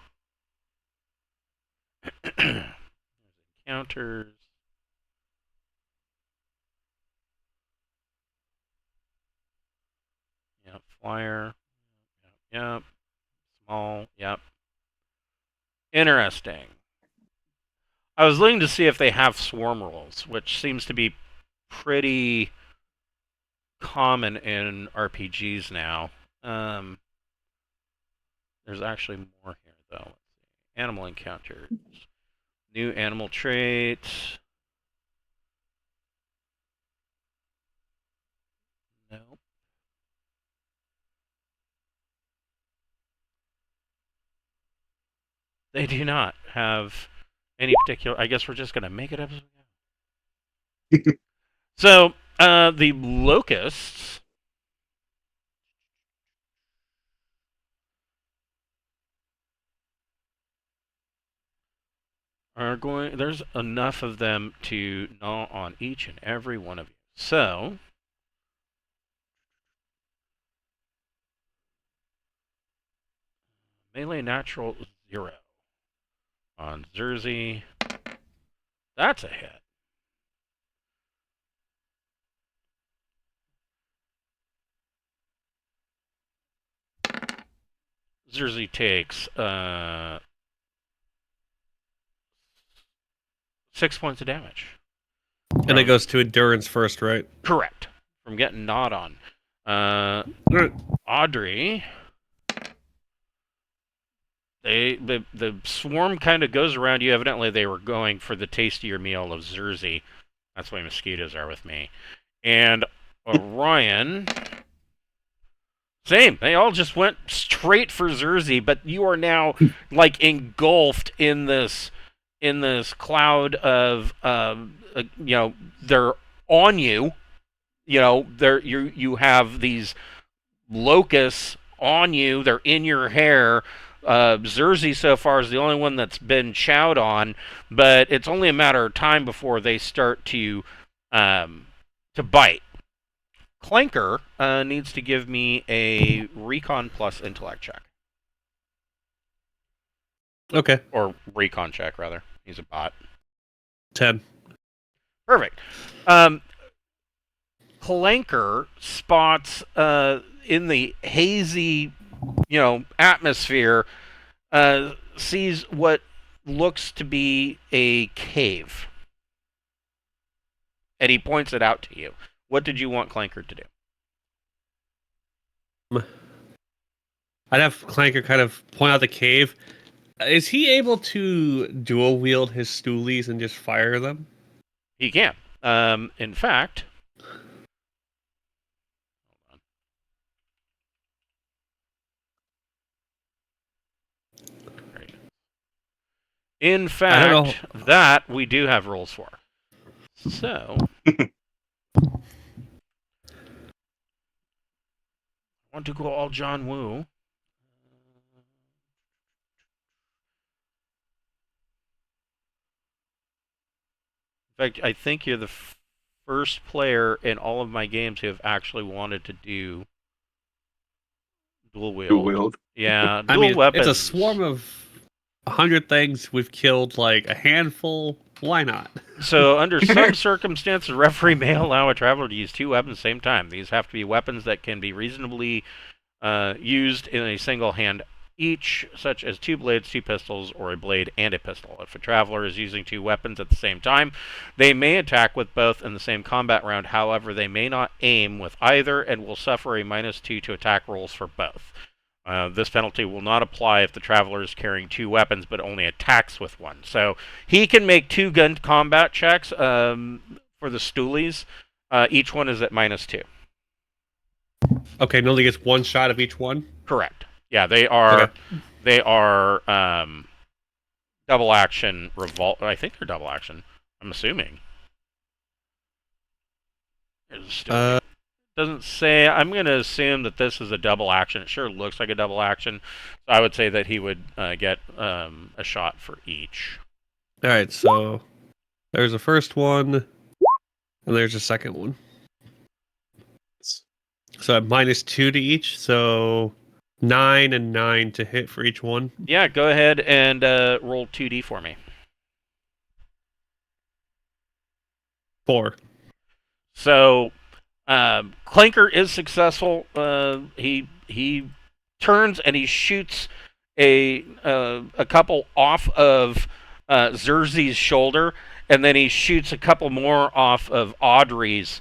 encounters. Yep, flyer. Yep. Small. Yep. Interesting. I was looking to see if they have swarm rolls, which seems to be pretty common in RPGs now. There's actually more here, though. Animal encounters. New animal traits. Nope. They do not have any particular. I guess we're just going to make it up as we go. So, the locusts are going. There's enough of them to gnaw on each and every one of you. So, melee natural 0 on Zerzy. That's a hit. Zerzy takes 6 points of damage. And it goes to endurance first, right? Correct. From getting gnawed on. Audrey. The swarm kind of goes around you. Evidently, they were going for the tastier meal of Zerzy. That's why mosquitoes are with me. And Orion. Same. They all just went straight for Zerzy, but you are now like engulfed in this cloud of they're on you. You have these locusts on you. They're in your hair. Zerzy so far is the only one that's been chowed on, but it's only a matter of time before they start to bite. Clanker needs to give me a recon plus intellect check. Okay. Or recon check, rather. He's a bot. 10. Perfect. Clanker spots in the hazy, atmosphere, sees what looks to be a cave. And he points it out to you. What did you want Clanker to do? I'd have Clanker kind of point out the cave. Is he able to dual wield his stoolies and just fire them? He can. In fact... In fact, that we do have rolls for. So... I want to go all John Woo. In fact, I think you're the first player in all of my games who have actually wanted to do dual wield. Dual wield. Yeah, I dual mean, weapons. it's a swarm of 100 things. We've killed like a handful. Why not? So, under some circumstances, a referee may allow a traveler to use 2 weapons at the same time. These have to be weapons that can be reasonably used in a single hand each, such as 2 blades, 2 pistols, or a blade and a pistol. If a traveler is using 2 weapons at the same time, they may attack with both in the same combat round. However, they may not aim with either and will suffer a -2 to attack rolls for both. This penalty will not apply if the traveler is carrying 2 weapons, but only attacks with one. So he can make 2 gun combat checks for the stoolies. Each one is at -2. Okay, and only gets 1 shot of each one? Correct. Yeah, they are. Okay. They are double action revolt. I think they're double action. I'm assuming. Doesn't say. I'm going to assume that this is a double action. It sure looks like a double action. So I would say that he would get a shot for each. All right, so there's the first one, and there's the second one. So at -2 to each, so 9 and 9 to hit for each one. Yeah, go ahead and roll 2d for me. 4. So Clanker is successful. He turns and he shoots a couple off of Xerxes' shoulder, and then he shoots a couple more off of Audrey's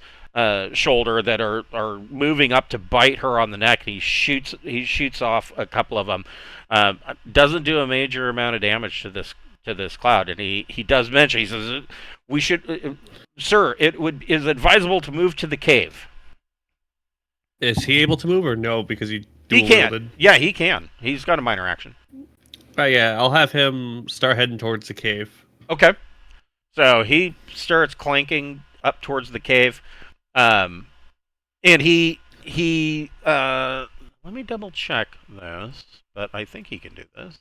shoulder that are moving up to bite her on the neck. And he shoots off a couple of them. Doesn't do a major amount of damage to this cloud, and he does mention, he says, we should, sir, is advisable to move to the cave. Is he able to move or no? Because he Can. wielded? Yeah, he can. He's got a minor action. Yeah, I'll have him start heading towards the cave. Okay. So he starts clanking up towards the cave, and he let me double check this, but I think he can do this.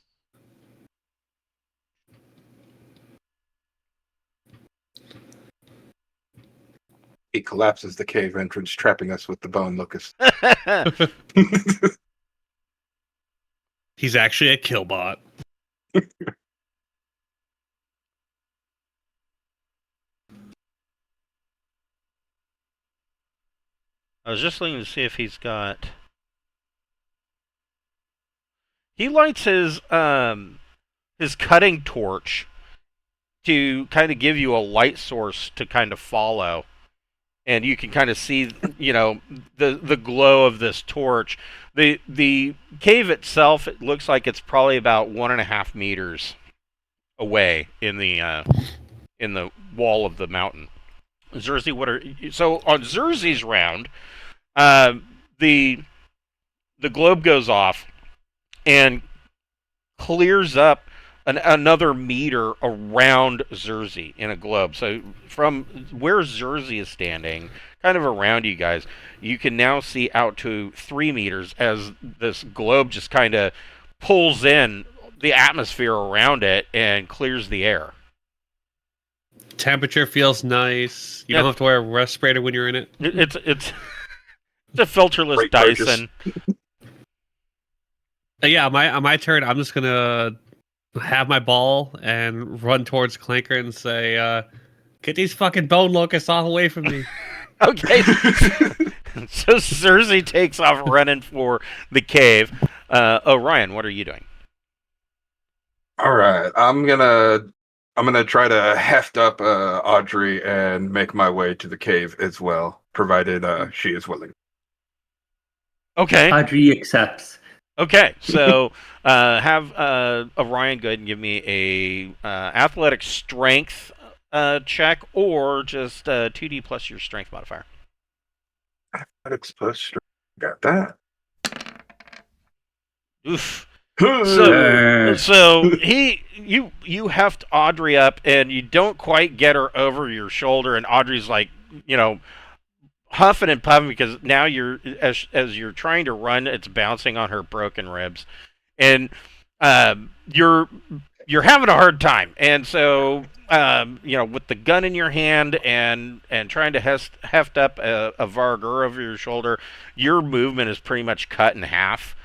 He collapses the cave entrance, trapping us with the bone locust. He's actually a killbot. I was just looking to see if he's got. He lights his cutting torch to kind of give you a light source to kind of follow, and you can kind of see, the glow of this torch. The cave itself, it looks like it's probably about 1.5 meters away in the wall of the mountain. Xerxes, so on Xerxes' round, the globe goes off and clears up another meter around Xerxes in a globe. So from where Xerxes is standing, kind of around you guys, you can now see out to 3 meters as this globe just kind of pulls in the atmosphere around it and clears the air. Temperature feels nice. You don't have to wear a respirator when you're in it. It's a filterless Great Dyson. Yeah, on my turn, I'm just gonna have my ball and run towards Clanker and say, "Get these fucking bone locusts all away from me." Okay. So Xerxes takes off running for the cave. Orion, what are you doing? All right, I'm gonna try to heft up Audrey and make my way to the cave as well, provided she is willing. Okay. Audrey accepts. Okay. So have Orion go ahead and give me a athletic strength check, or just 2d plus your strength modifier. Athletics plus strength. Got that. Oof. So you heft Audrey up, and you don't quite get her over your shoulder, and Audrey's like, huffing and puffing, because now as you're trying to run, it's bouncing on her broken ribs, and you're having a hard time, and so with the gun in your hand and trying to heft up a Vargur over your shoulder, your movement is pretty much cut in half.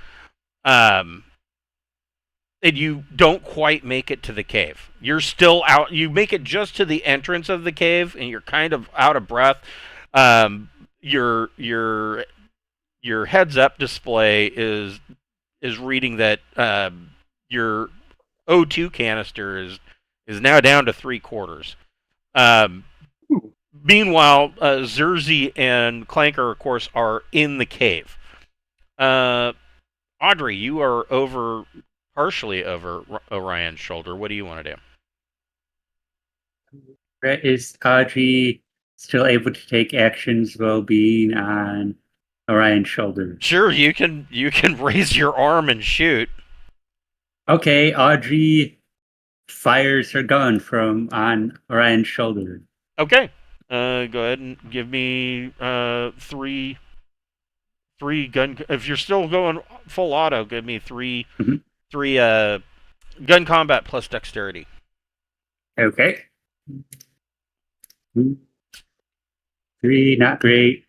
And you don't quite make it to the cave. You're still out. You make it just to the entrance of the cave, and you're kind of out of breath. Your heads-up display is reading that your O2 canister is now down to 3/4. Meanwhile, Xerxes and Clanker, of course, are in the cave. Audrey, you are partially over Orion's shoulder. What do you want to do? Is Audrey still able to take actions while being on Orion's shoulder? Sure, you can raise your arm and shoot. Okay, Audrey fires her gun from on Orion's shoulder. Okay. Go ahead and give me three gun. If you're still going full auto, give me three gun combat plus dexterity. Okay. 3, not great.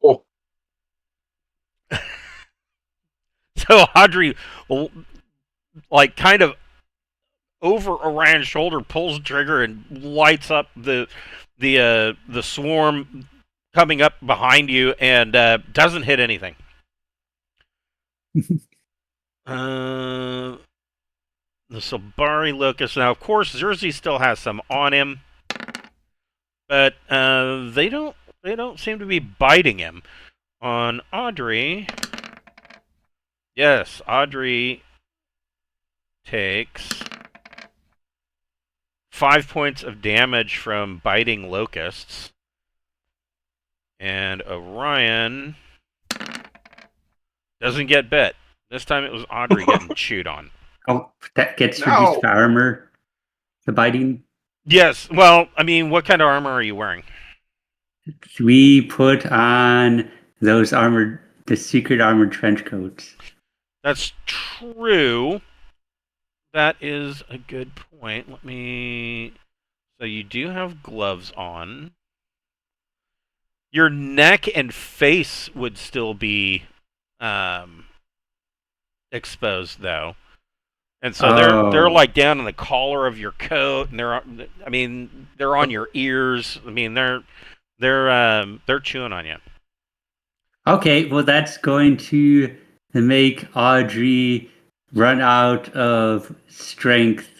Oh, so Audrey, like, kind of over Orion's shoulder, pulls the trigger and lights up the swarm coming up behind you, and doesn't hit anything. The Salbarii Locust. Now, of course, Xerxes still has some on him, but they don't seem to be biting him. On Audrey, yes, Audrey takes 5 points of damage from biting locusts, and Orion doesn't get bit. This time it was Audrey getting chewed on. Oh, that gets No. reduced to armor. The biting. Yes, well, I mean, what kind of armor are you wearing? We put on the secret armored trench coats. That's true. That is a good point. So you do have gloves on. Your neck and face would still be exposed, though. And so they're like down in the collar of your coat, and they're on your ears. I mean, they're chewing on you. Okay, well, that's going to make Audrey run out of strength.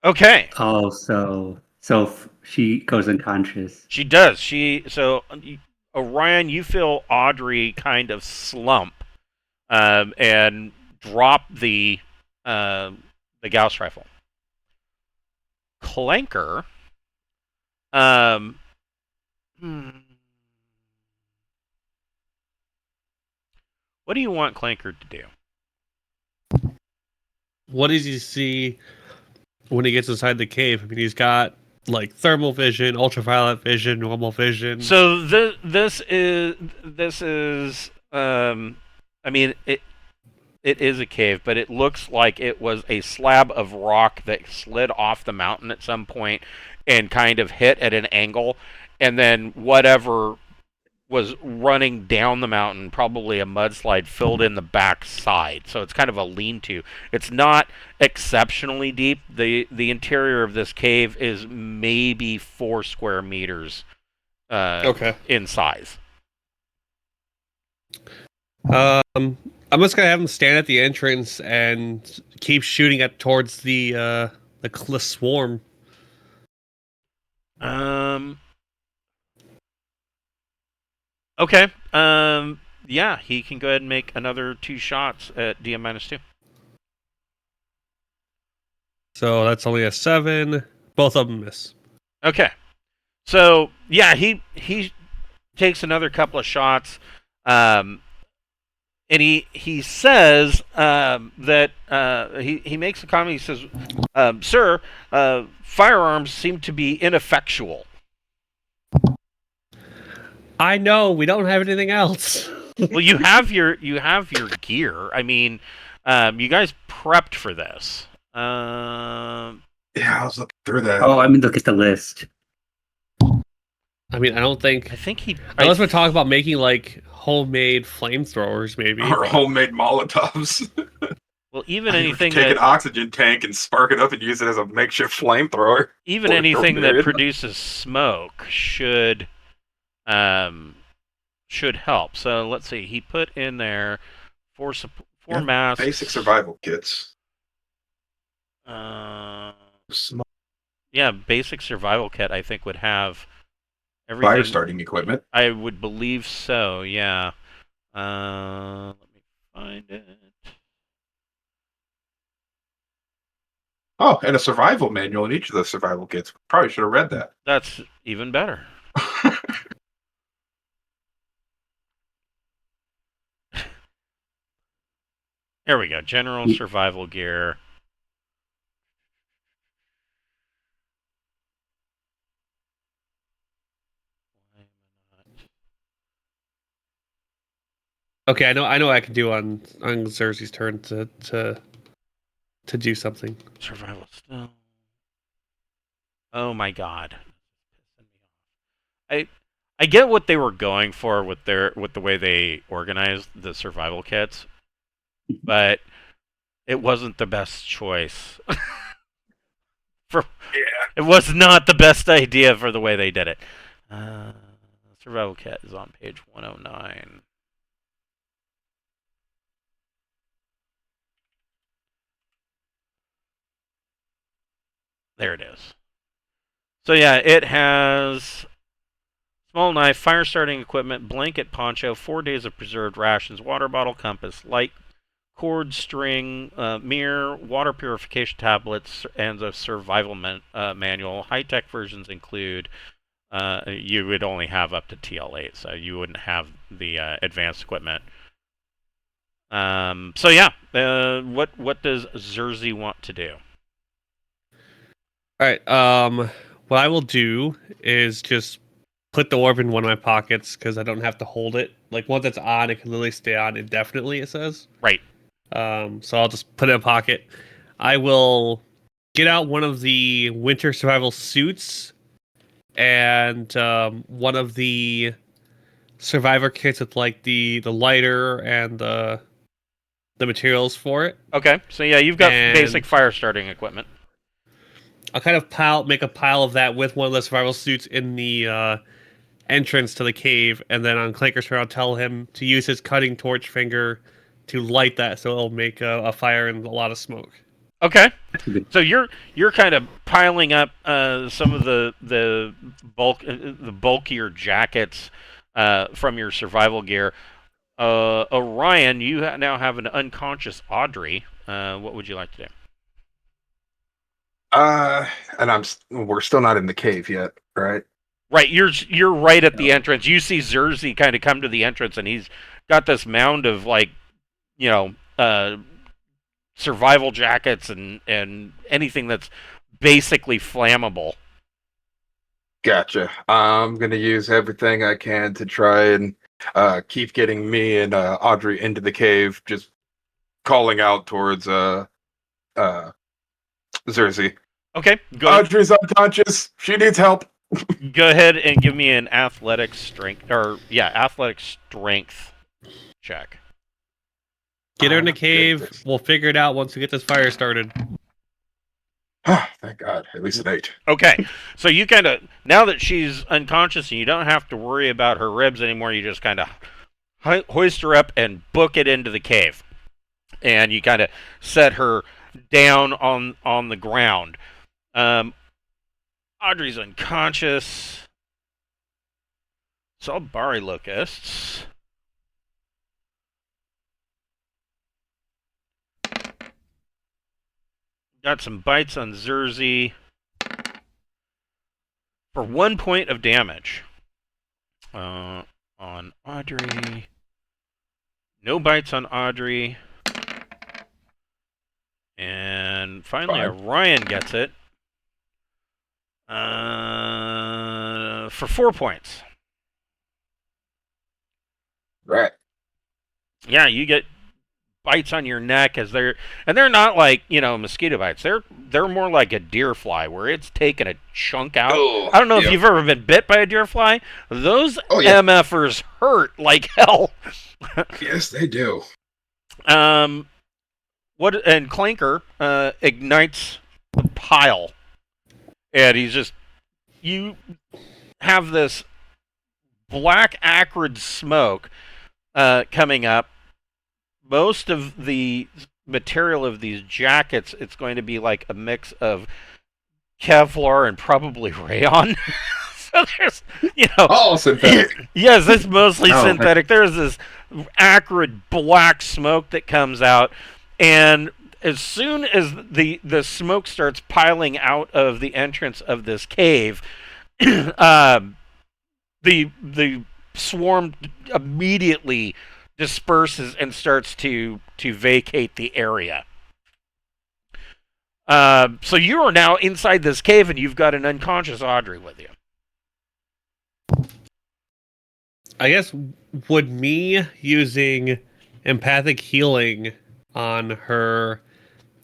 Okay. Also, so she goes unconscious. She does. Orion, you feel Audrey kind of slump, and drop the Gauss rifle. Clanker, what do you want Clanker to do? What does he see when he gets inside the cave? I mean, he's got like thermal vision, ultraviolet vision, normal vision. So this is I mean, it is a cave, but it looks like it was a slab of rock that slid off the mountain at some point and kind of hit at an angle, and then whatever was running down the mountain, probably a mudslide, filled in the back side. So it's kind of a lean-to. It's not exceptionally deep. The interior of this cave is maybe 4 square meters in size. I'm just gonna have him stand at the entrance and keep shooting towards the swarm. Okay. Yeah, he can go ahead and make another 2 shots at DM -2. So that's only a 7. Both of them miss. Okay. So yeah, he takes another couple of shots, and he says that he makes a comment. He says, "Sir, firearms seem to be ineffectual." I know we don't have anything else. Well, you have your gear. I mean, you guys prepped for this. Yeah, I was looking through that. Oh, I mean, look at the list. I mean, I don't think. I think he. Unless we're talking about making like homemade flamethrowers, maybe. Or homemade Molotovs. Well, even anything Take that an oxygen tank and spark it up and use it as a makeshift flamethrower. even Or anything that grenade. produces smoke should help. So let's see. He put in there 4 Yeah, masks. Basic survival kits. Yeah, basic survival kit. I think would have everything. Fire starting equipment. I would believe so. Yeah. Let me find it. Oh, and a survival manual in each of the survival kits. Probably should have read that. That's even better. There we go. General survival gear. Okay, I know what I can do on Xerxes' turn to do something. Survival still. Oh my god. I get what they were going for with the way they organized the survival kits, but it wasn't the best choice. It was not the best idea for the way they did it. Survival kit is on page 109. There it is. So yeah, it has small knife, fire starting equipment, blanket, poncho, 4 days of preserved rations, water bottle, compass, light, cord, string, mirror, water purification tablets, and a survival manual. High-tech versions include you would only have up to TL8, so you wouldn't have the advanced equipment. So yeah, what does Zerzi want to do? All right. What I will do is just put the orb in one of my pockets because I don't have to hold it. Like once it's on, it can literally stay on indefinitely. It says. Right. So I'll just put it in a pocket. I will get out one of the winter survival suits and one of the survivor kits with like the lighter and the materials for it. Okay. So yeah, you've got And- basic fire starting equipment. I'll kind of make a pile of that with one of the survival suits in the entrance to the cave, and then on Clanker's turn, I'll tell him to use his cutting torch finger to light that, so it'll make a fire and a lot of smoke. Okay. So you're kind of piling up some of the bulkier jackets from your survival gear. Orion, you now have an unconscious Audrey. What would you like to do? And we're still not in the cave yet, right? Right, you're right at the entrance. You see Zerzi kind of come to the entrance, and he's got this mound of like, survival jackets and anything that's basically flammable. Gotcha. I'm gonna use everything I can to try and keep getting me and Audrey into the cave. Just calling out towards Zerzi. Okay, go ahead. Audrey's unconscious. She needs help. Go ahead and give me an athletic strength check. Get her in the cave. Goodness. We'll figure it out once we get this fire started. Thank God. At least an 8. Okay, so you kind of, now that she's unconscious and you don't have to worry about her ribs anymore, you just kind of hoist her up and book it into the cave. And you kind of set her down on the ground. Audrey's unconscious. Salbarii locusts. Got some bites on Zerzi for 1 point of damage. On Audrey. No bites on Audrey. And finally, 5. Orion gets it. For 4 points. Right. Yeah, you get bites on your neck they're not like, mosquito bites. They're more like a deer fly where it's taking a chunk out. Oh, I don't know if yep. you've ever been bit by a deer fly. Those yeah. MFers hurt like hell. Yes, they do. And Clanker ignites the pile. And you have this black acrid smoke coming up. Most of the material of these jackets, it's going to be like a mix of Kevlar and probably rayon. So there's, All synthetic. yes, it's mostly Oh, synthetic. There's this acrid black smoke that comes out, and as soon as the smoke starts piling out of the entrance of this cave, the swarm immediately disperses and starts to vacate the area. So you are now inside this cave, and you've got an unconscious Audrey with you. I guess, would me using empathic healing on her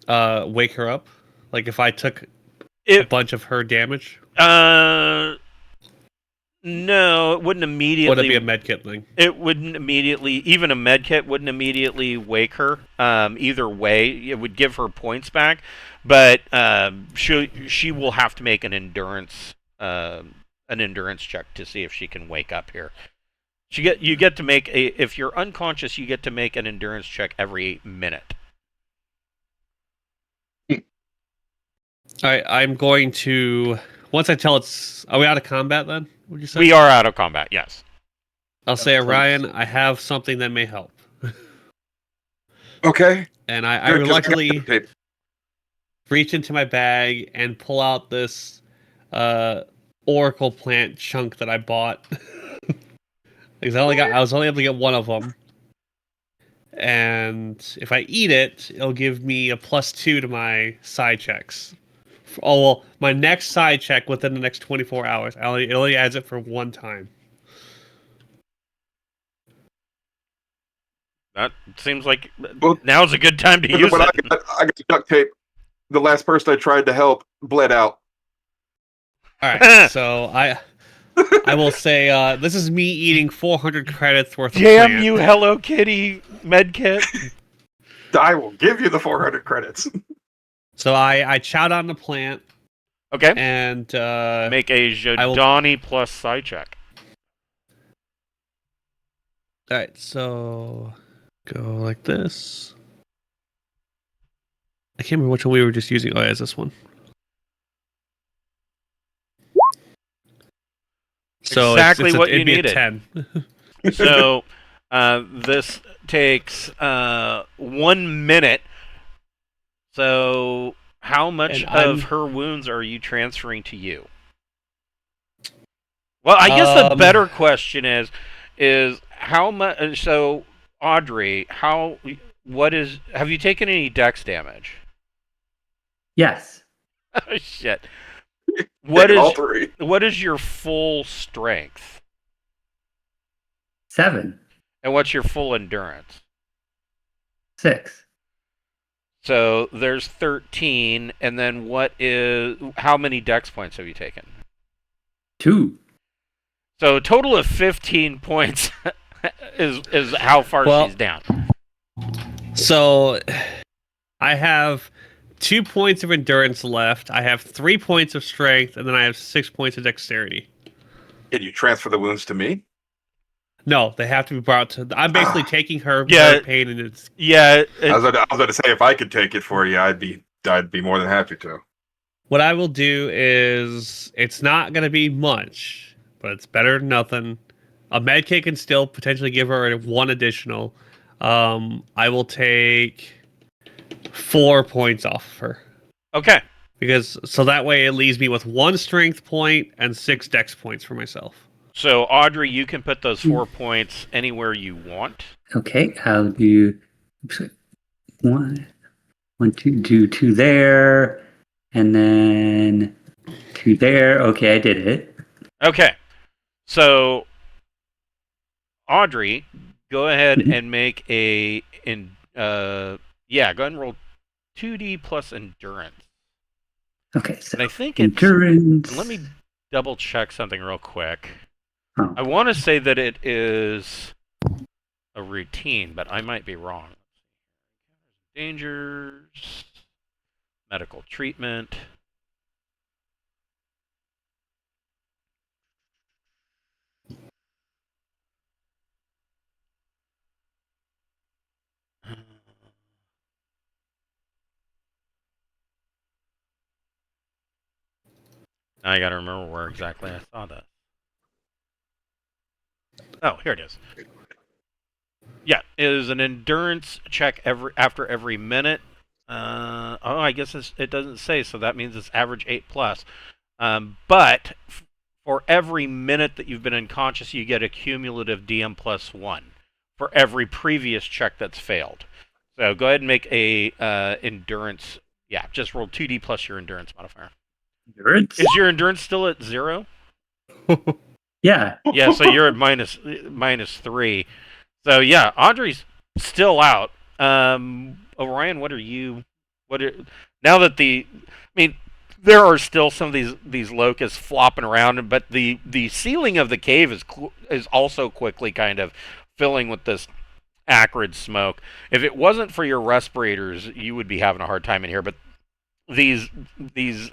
wake her up? Like if I took a bunch of her damage? No, it wouldn't Would immediately. it be a medkit thing? It wouldn't immediately, even a med kit wouldn't immediately wake her. Either way, it would give her points back, but she will have to make an endurance check to see if she can wake up here. You get to make if you're unconscious, you get to make an endurance check every minute. All right, I'm going to once I tell it's. Are we out of combat then? Would you say? We are out of combat. Yes. I'll say, Orion, I have something that may help. Okay. And I Good, 'cause reluctantly got tape. reach into my bag and pull out this oracle plant chunk that I bought. Because I was only able to get one of them. And if I eat it, it'll give me a +2 to my side checks. Oh, well, my next side check within the next 24 hours. It only adds it for one time. That seems like Well, now's a good time to use When it. I got duct tape. The last person I tried to help bled out. All right, so I will say this is me eating 400 credits worth of Damn plant. you, Hello Kitty medkit. I will give you the 400 credits. So I chowed on the plant Okay. and Make a Jodani plus side check. all right, so go like this. I can't remember which one we were just using. Oh, yeah, it's this one. So Exactly what you it'd be needed. a 10. So this takes 1 minute. So how much And I'm- of her wounds are you transferring to you? Well, I guess the better question is how much. So Audrey, have you taken any dex damage? Yes. Oh shit! What All is three. your full strength? 7. And what's your full endurance? 6. So there's 13, and then how many dex points have you taken? 2. So a total of 15 points is how far she's down. So I have 2 points of endurance left. I have 3 points of strength, and then I have 6 points of dexterity. Can you transfer the wounds to me? No, they have to be brought to. I'm basically taking her pain, and it's. Yeah. I was going to say if I could take it for you, I'd be more than happy to. What I will do is it's not going to be much, but it's better than nothing. A med kit can still potentially give her 1 additional. I will take 4 points off of her. Okay. Because so that way it leaves me with 1 strength point and 6 dex points for myself. So Audrey, you can put those 4 points anywhere you want. Okay, I'll do 1, 2 there, and then 2 there. Okay, I did it. Okay. So Audrey, go ahead and make go ahead and roll 2d plus endurance. Okay, so And I think endurance. let me double check something real quick. Oh. I want to say that it is a routine, but I might be wrong. Dangers, medical treatment. Now I gotta remember where exactly I saw that. Oh, here it is. Yeah, it is an endurance check after every minute. I guess it doesn't say, so that means it's average 8 plus. But for every minute that you've been unconscious, you get a cumulative DM plus 1 for every previous check that's failed. So go ahead and make a endurance. Yeah, just roll 2d plus your endurance modifier. Endurance? Is your endurance still at 0? Yeah. Yeah, so you're at minus 3. So yeah, Audrey's still out. Orion, now that there are still some of these locusts flopping around, but the ceiling of the cave is also quickly kind of filling with this acrid smoke. If it wasn't for your respirators, you would be having a hard time in here. But these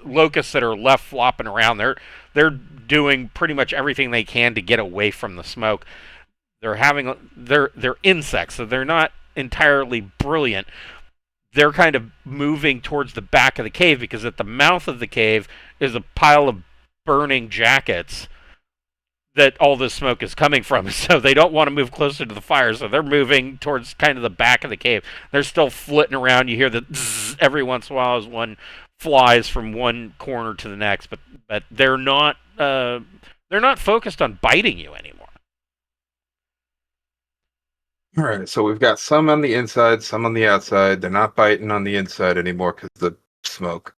locusts that are left flopping around, they're doing pretty much everything they can to get away from the smoke. They're insects, so they're not entirely brilliant. They're kind of moving towards the back of the cave because at the mouth of the cave is a pile of burning jackets that all this smoke is coming from. So they don't want to move closer to the fire, so they're moving towards kind of the back of the cave. They're still flitting around. You hear the zzz every once in a while as one flies from one corner to the next, but they're not focused on biting you anymore. All right, so we've got some on the inside, some on the outside. They're not biting on the inside anymore because of the smoke.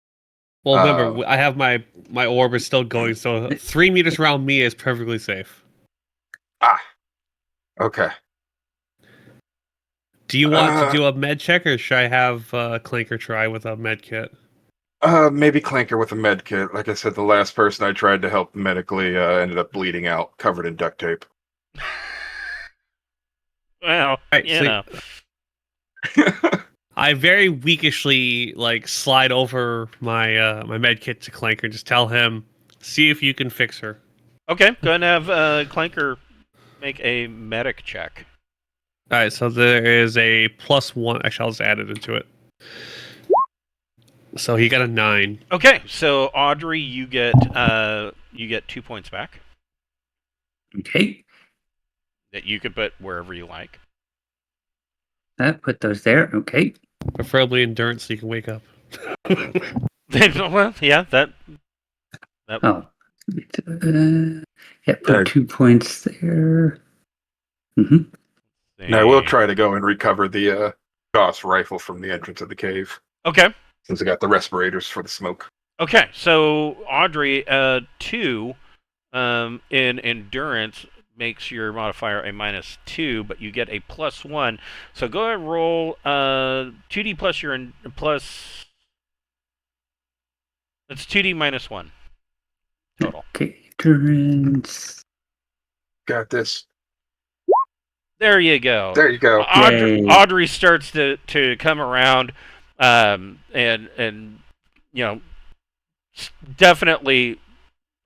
Well, remember, I have my orb is still going, so 3 meters around me is perfectly safe. Okay. Do you want to do a med check, or should I have Clanker try with a med kit? Maybe Clanker with a med kit. Like I said, the last person I tried to help medically ended up bleeding out, covered in duct tape. Well, Right, you so- know. I very weakishly slide over my my med kit to Clanker and just tell him, see if you can fix her. Okay, go ahead and have Clanker make a medic check. All right, so there is a +1. Actually, I'll just add it into it. So he got a 9. Okay, so Audrey, you get 2 points back Okay. that you could put wherever you like. Put those there. Okay. Preferably endurance, so you can wake up. Well, yeah, that. Oh. Yeah, put 2 points there. Mm-hmm. Now I will try to go and recover the Gauss rifle from the entrance of the cave, Okay. since I got the respirators for the smoke. Okay, so Audrey, 2 in endurance makes your modifier a -2, but you get a +1. So go ahead and roll 2d plus your plus. It's 2d -1 total. Okay. Endurance. Got this. There you go. There you go. Yay. Audrey starts to come around, and you know, definitely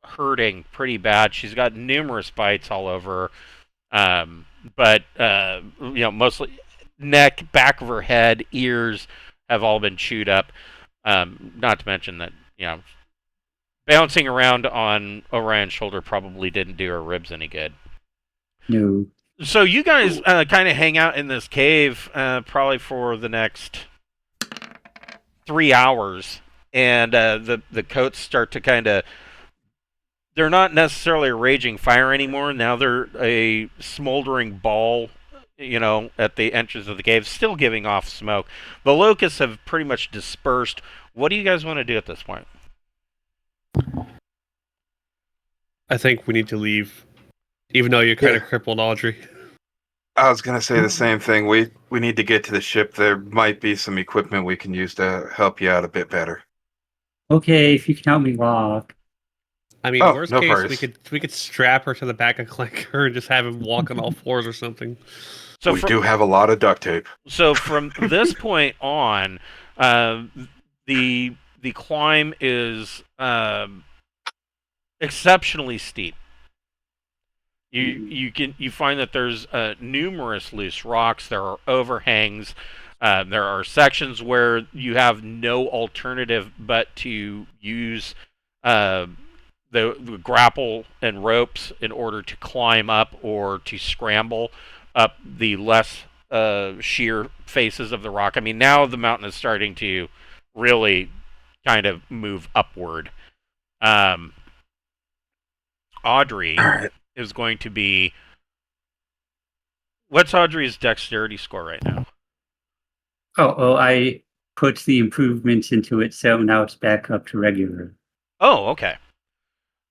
hurting pretty bad. She's got numerous bites all over her, but mostly neck, back of her head, ears have all been chewed up. Not to mention that bouncing around on Orion's shoulder probably didn't do her ribs any good. No. So you guys kind of hang out in this cave probably for the next 3 hours, and the coats start to kind of. They're not necessarily a raging fire anymore. Now they're a smoldering ball, at the entrance of the cave, still giving off smoke. The locusts have pretty much dispersed. What do you guys want to do at this point? I think we need to leave, even though you're kind of crippled, Audrey. I was gonna say the same thing. We need to get to the ship. There might be some equipment we can use to help you out a bit better. Okay, if you can help me walk. I mean, worst no case, worries. we could strap her to the back of Clanker and just have him walk on all fours or something. So we do have a lot of duct tape. So from this point on, the climb is exceptionally steep. You find that there's numerous loose rocks. There are overhangs. There are sections where you have no alternative but to use the grapple and ropes in order to climb up or to scramble up the less sheer faces of the rock. I mean, now the mountain is starting to really kind of move upward. Audrey is going to be... What's Audrey's dexterity score right now? I put the improvements into it, so now it's back up to regular. Oh, okay.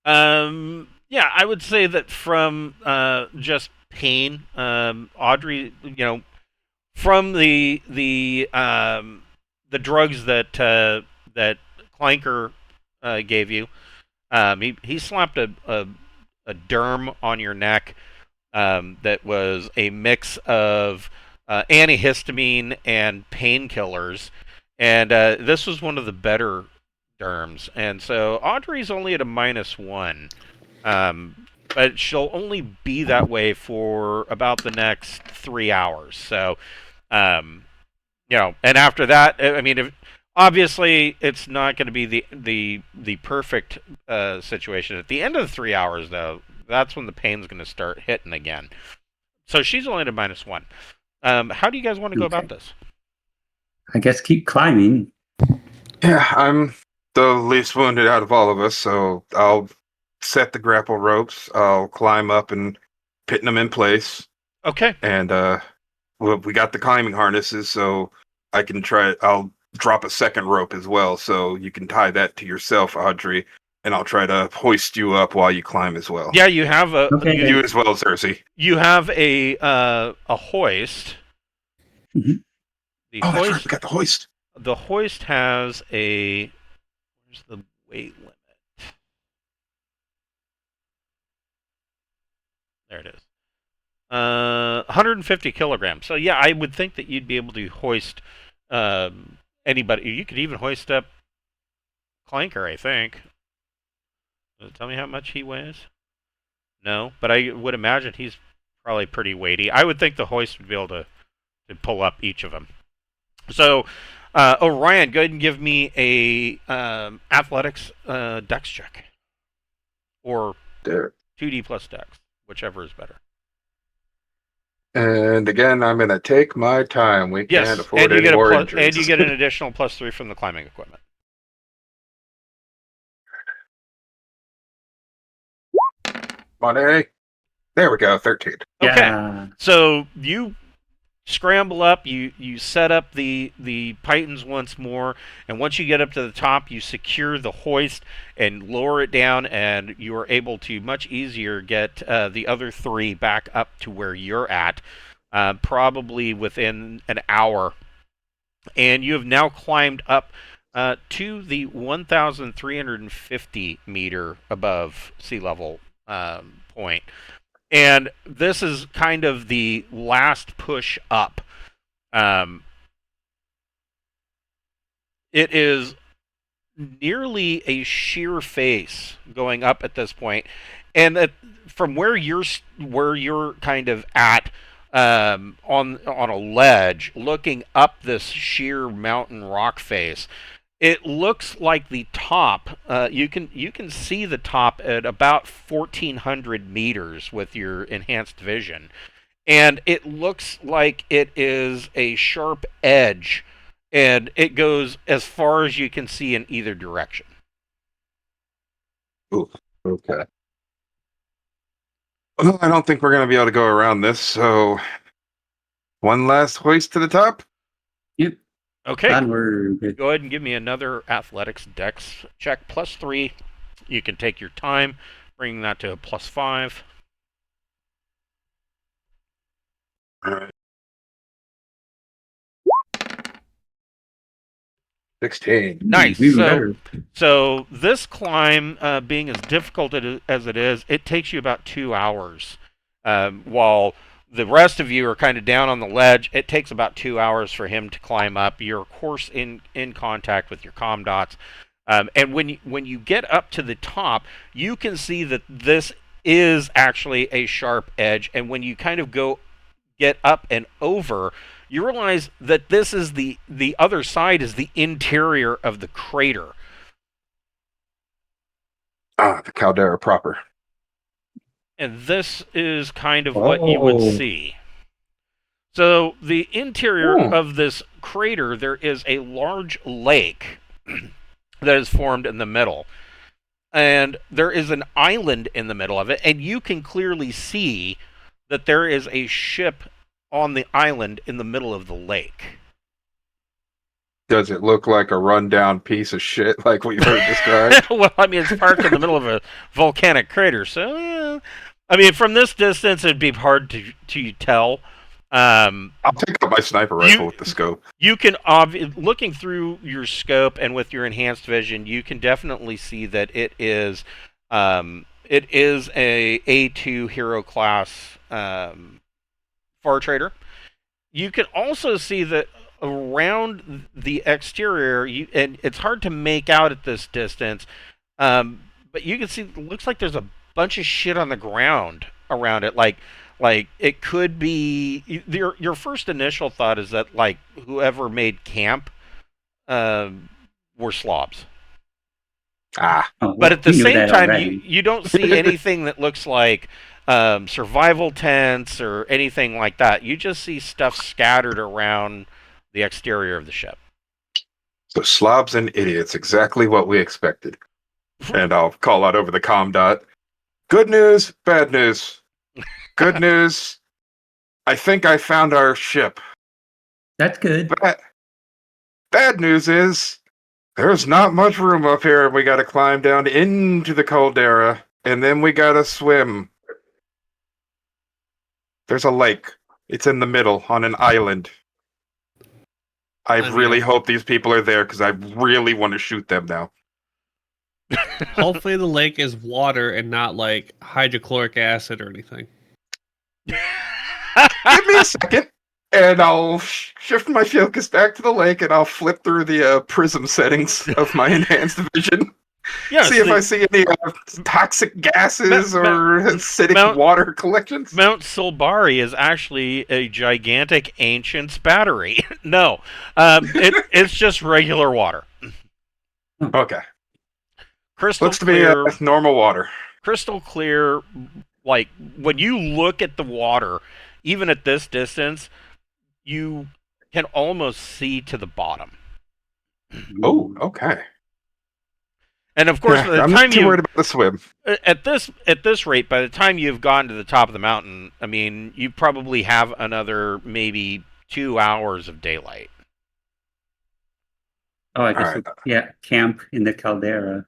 Yeah, I would say that from just pain, Audrey, from the drugs that Clanker gave you. He slapped a derm on your neck that was a mix of antihistamine and painkillers, and this was one of the better derms. And so Audrey's only at a -1, but she'll only be that way for about the next 3 hours. So, and after that, I mean, obviously it's not going to be the perfect situation. At the end of the 3 hours, though, that's when the pain's going to start hitting again. So she's only at a -1. How do you guys want to go about this? I guess keep climbing. Yeah, I'm the least wounded out of all of us, so I'll set the grapple ropes. I'll climb up and pin them in place. Okay. And we got the climbing harnesses, so I can try. I'll drop a second rope as well, so you can tie that to yourself, Audrey, and I'll try to hoist you up while you climb as well. Yeah, you have a Okay. You as well, Cersei. you have a hoist. Mhm. The Oh, that's right. hoist We got the hoist. the hoist has a where's the weight limit? There it is. 150 kilograms. So yeah, I would think that you'd be able to hoist anybody. You could even hoist up Clanker, I think. Does it tell me how much he weighs? No, but I would imagine he's probably pretty weighty. I would think the hoist would be able to pull up each of them. So, Orion, go ahead and give me a athletics dex check. Or There. 2D plus dex, whichever is better. And again, I'm going to take my time. We Yes, can't afford any more injuries. and you get an additional +3 from the climbing equipment. Money. There we go, 13. Okay. Yeah. So you scramble up, you set up the pythons once more, and once you get up to the top, you secure the hoist and lower it down, and you are able to much easier get the other 3 back up to where you're at, probably within an hour. And you have now climbed up to the 1,350 meter above sea level point. And this is kind of the last push up. It is nearly a sheer face going up at this point, and from where you're kind of at on a ledge, looking up this sheer mountain rock face. It looks like the top. You can see the top at about 1,400 meters with your enhanced vision, and it looks like it is a sharp edge, and it goes as far as you can see in either direction. Ooh, okay. Well, I don't think we're going to be able to go around this, so one last hoist to the top. Yep. Okay. Onward. Go ahead and give me another athletics dex check +3. You can take your time, bringing that to a +5. All right. 16. Nice. Even So, better. so this climb, being as difficult as it is, it takes you about 2 hours. While the rest of you are kind of down on the ledge, it takes about 2 hours for him to climb up. You're, of course, in contact with your comm dots. And when you get up to the top, you can see that this is actually a sharp edge. And when you kind of get up and over, you realize that this is the other side is the interior of the crater. Ah, the caldera proper. And this is kind of what you would see. So the interior of this crater, there is a large lake that is formed in the middle. And there is an island in the middle of it, and you can clearly see that there is a ship on the island in the middle of the lake. Does it look like a rundown piece of shit like we've heard described? Well, I mean, it's parked in the middle of a volcanic crater, so I mean, from this distance, it'd be hard to tell. I'll take out my sniper rifle with the scope. You can looking through your scope and with your enhanced vision, you can definitely see that it is a A2 hero class far trader. You can also see that around the exterior, and it's hard to make out at this distance, but you can see it looks like there's a bunch of shit on the ground around it, like it could be your first initial thought is that like whoever made camp were slobs. Ah, But at the we knew same that time, already. you don't see anything that looks like survival tents or anything like that. You just see stuff scattered around the exterior of the ship. so slobs and idiots, exactly what we expected. And I'll call out over the comm dot. Good news, bad news. Good news. I think I found our ship. That's good. Bad news is there's not much room up here, and we got to climb down into the caldera, and then we got to swim. There's a lake. It's in the middle on an island. I really hope these people are there because I really want to shoot them now. Hopefully the lake is water and not like hydrochloric acid or anything. Give me a second, and I'll shift my focus back to the lake, and I'll flip through the prism settings of my enhanced vision. Yes, see if I see any toxic gases or acidic water collections. Mount Salbarii is actually a gigantic ancient battery. No, it's just regular water. Okay. Crystal Looks clear, to be normal water. Crystal clear. Like when you look at the water, even at this distance, you can almost see to the bottom. Oh, okay. And of course, by the I'm time not too worried about the swim. At this rate, by the time you've gotten to the top of the mountain, I mean, you probably have another maybe 2 hours of daylight. Oh, I guess Alright. camp in the caldera.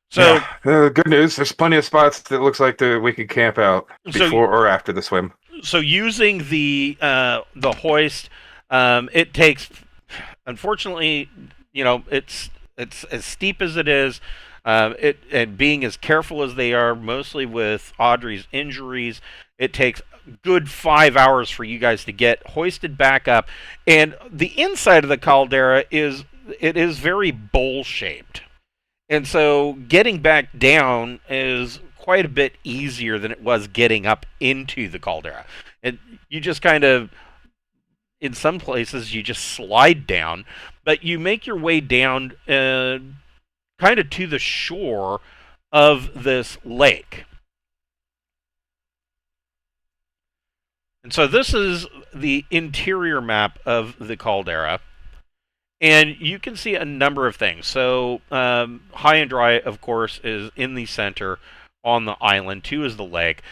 So good news. There's plenty of spots that looks like we can camp out before or after the swim. So using the hoist, it takes. Unfortunately, you know, it's as steep as it is. And being as careful as they are, mostly with Audrey's injuries, it takes a good 5 hours for you guys to get hoisted back up. And the inside of the caldera is very bowl shaped. And so getting back down is quite a bit easier than it was getting up into the caldera. And you just kind of, in some places, you just slide down, but you make your way down kind of to the shore of this lake. And so this is the interior map of the caldera. And you can see a number of things. So high and dry, of course, is in the center on the island. 2 is the lake.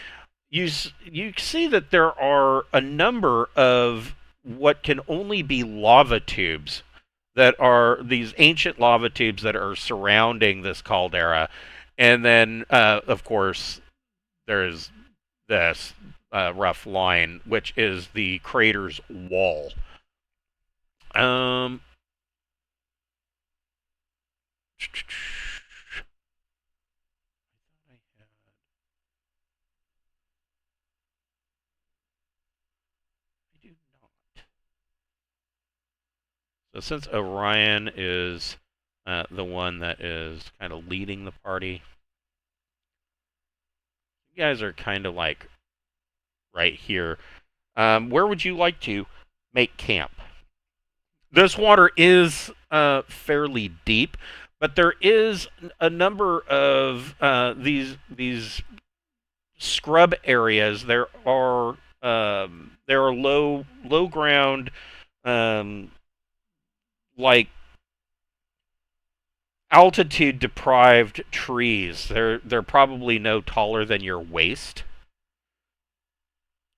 You see that there are a number of what can only be lava tubes that are these ancient lava tubes that are surrounding this caldera. And then, of course, there's this rough line, which is the crater's wall. So since Orion is the one that is kind of leading the party, you guys are kind of like right here. Where would you like to make camp? This water is fairly deep, but there is a number of these scrub areas. There are low ground like altitude deprived trees. They're probably no taller than your waist.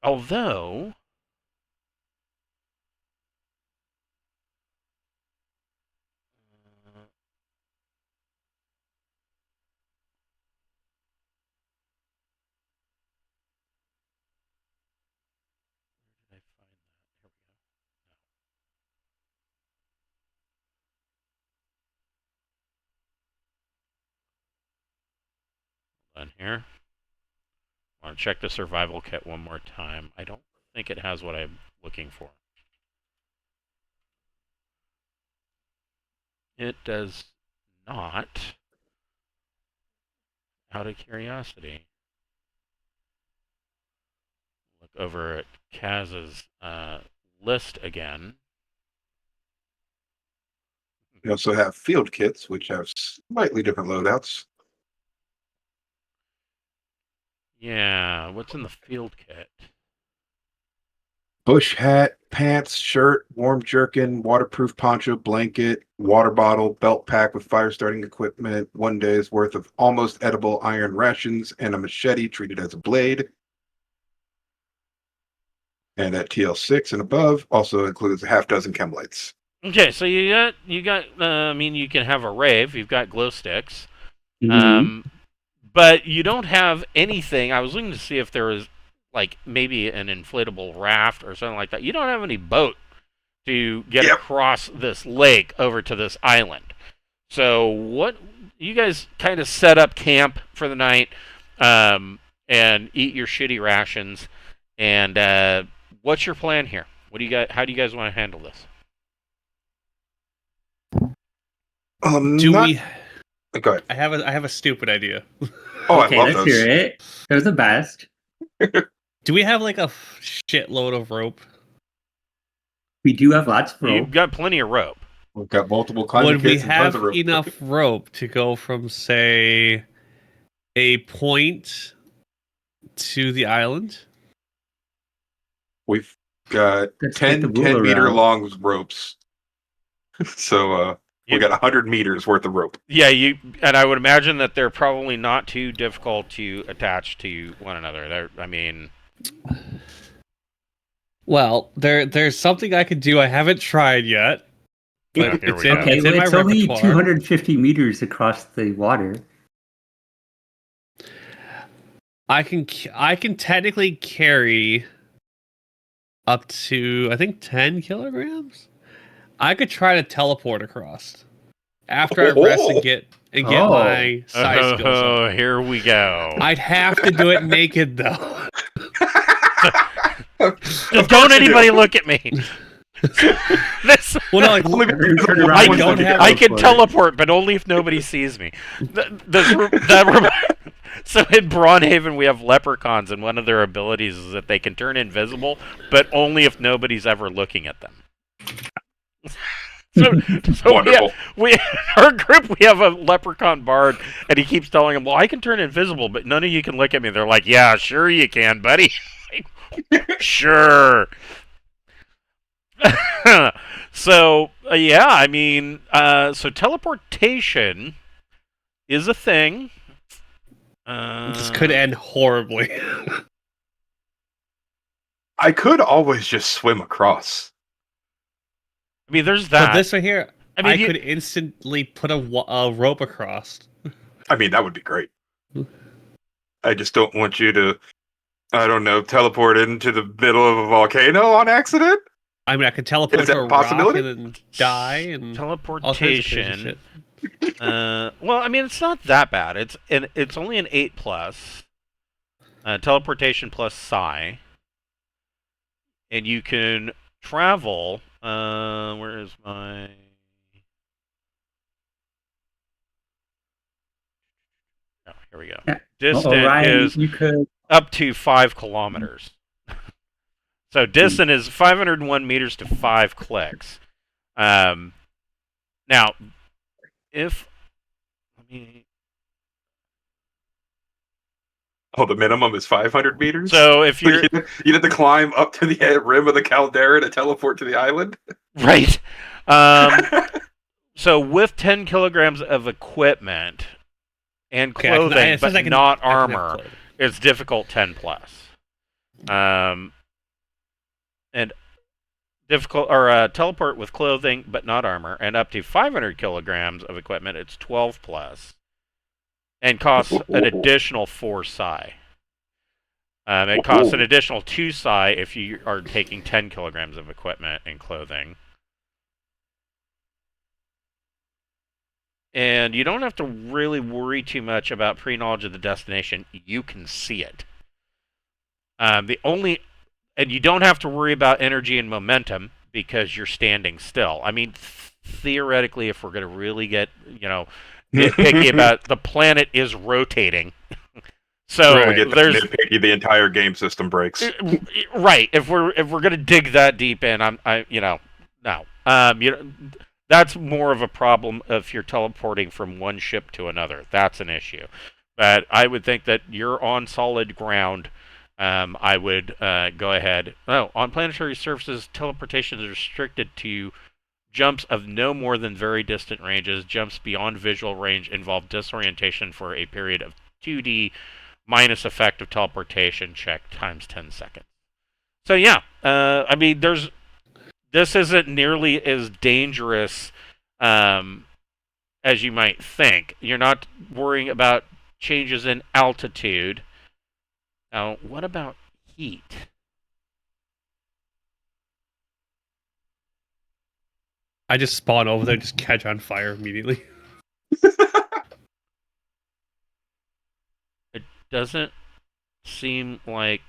Although on here. I want to check the survival kit one more time. I don't think it has what I'm looking for. It does not. Out of curiosity. Look over at Kaz's list again. We also have field kits, which have slightly different loadouts. Yeah, what's in the field kit? Bush hat, pants, shirt, warm jerkin, waterproof poncho, blanket, water bottle, belt pack with fire starting equipment, 1 day's worth of almost edible iron rations, and a machete treated as a blade. And at TL6 and above also includes a half dozen chem lights. Okay, so you got. I mean, you can have a rave. You've got glow sticks, Mhm. but you don't have anything. I was looking to see if there was like maybe an inflatable raft or something like that. You don't have any boat to get Yep. across this lake over to this island. So what you guys kind of set up camp for the night, and eat your shitty rations. And what's your plan here? What do you guys? How do you guys want to handle this? Do Not- we? Go ahead. I have a stupid idea. Oh, Okay, I love let's those. hear it. They're the best. Do we have like a shitload of rope? We do have lots of You've rope. got plenty of rope. We've got multiple climbing Would we kits and tons have of rope. enough rope to go from, say, a point to the island? We've got Let's get 10 the ruler 10-meter out. long ropes. So we You- got 100 meters worth of rope. Yeah, and I would imagine that they're probably not too difficult to attach to one another. I mean, Well, there's something I could do. I haven't tried yet. But Here it's we in, go. Okay, it's in well, my it's only repertoire. 250 meters across the water. I can technically carry up to, I think, 10 kilograms. I could try to teleport across after I rest and get Oh. my size skills oh, up. here we go. I'd have to do it naked though. Just don't anybody look at me. This, Well, no, like, Only because Turn of around one I and don't second. have- I can teleport. teleport, but only if nobody sees me. So in Braunhaven, we have leprechauns, and one of their abilities is that they can turn invisible, but only if nobody's ever looking at them. So Wonderful. our group, we have a leprechaun bard, and he keeps telling them, well, I can turn invisible, but none of you can look at me. They're like, yeah, sure you can, buddy. Sure. So, yeah, I mean, so teleportation is a thing. this could end horribly. I could always just swim across. I mean, there's But that. this right here, I mean, I could instantly put a rope across. I mean, that would be great. I just don't want you to, I don't know, teleport into the middle of a volcano on accident. I mean, I could teleport Is that to a a possibility? rock and then die and all kinds of crazy teleportation. shit. Well, I mean, it's not that bad. It's only an 8+. Teleportation plus psi, and you can travel. Where is my? Oh, here we go. Yeah. Distant Ryan, is you could. up to 5 kilometers. So distant is 501 meters to 5 clicks. Now, if let me. Oh, the minimum is 500 meters? So if So you're you have to climb up to the rim of the caldera to teleport to the island? right, so with 10 kilograms of equipment and Okay, I can- clothing, it says but I can- not I can have armor, clothing. it's difficult 10+. And difficult or teleport with clothing but not armor, and up to 500 kilograms of equipment, it's 12+, and costs an additional 4 psi. It costs an additional 2 psi if you are taking 10 kilograms of equipment and clothing. And you don't have to really worry too much about pre-knowledge of the destination. You can see it. And you don't have to worry about energy and momentum because you're standing still. I mean, theoretically, if we're going to really get, nitpicky about the planet is rotating. So Right. Get there's nitpicky, the entire game system breaks. right. If we're going to dig that deep in, no. That's more of a problem if you're teleporting from one ship to another. That's an issue. But I would think that you're on solid ground. I would go ahead. Oh, on planetary surfaces, teleportation is restricted to jumps of no more than very distant ranges. Jumps beyond visual range involve disorientation for a period of 2D minus effect of teleportation check times 10 seconds. So yeah, I mean, this isn't nearly as dangerous as you might think. You're not worrying about changes in altitude. Now, what about heat? I just spawn over there, just catch on fire immediately. It doesn't seem like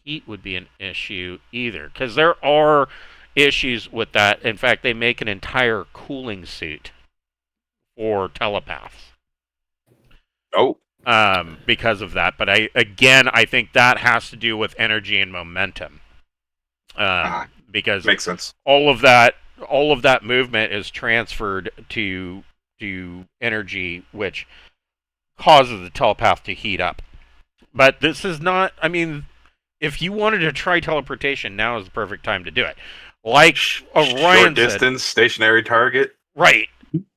heat would be an issue either, because there are issues with that. In fact, they make an entire cooling suit for telepaths. Oh, Because of that. But I think that has to do with energy and momentum. Because makes sense. all of that movement is transferred to energy, which causes the telepath to heat up. But this is not. I mean, if you wanted to try teleportation, now is the perfect time to do it. Like Orion Short distance, stationary target. right,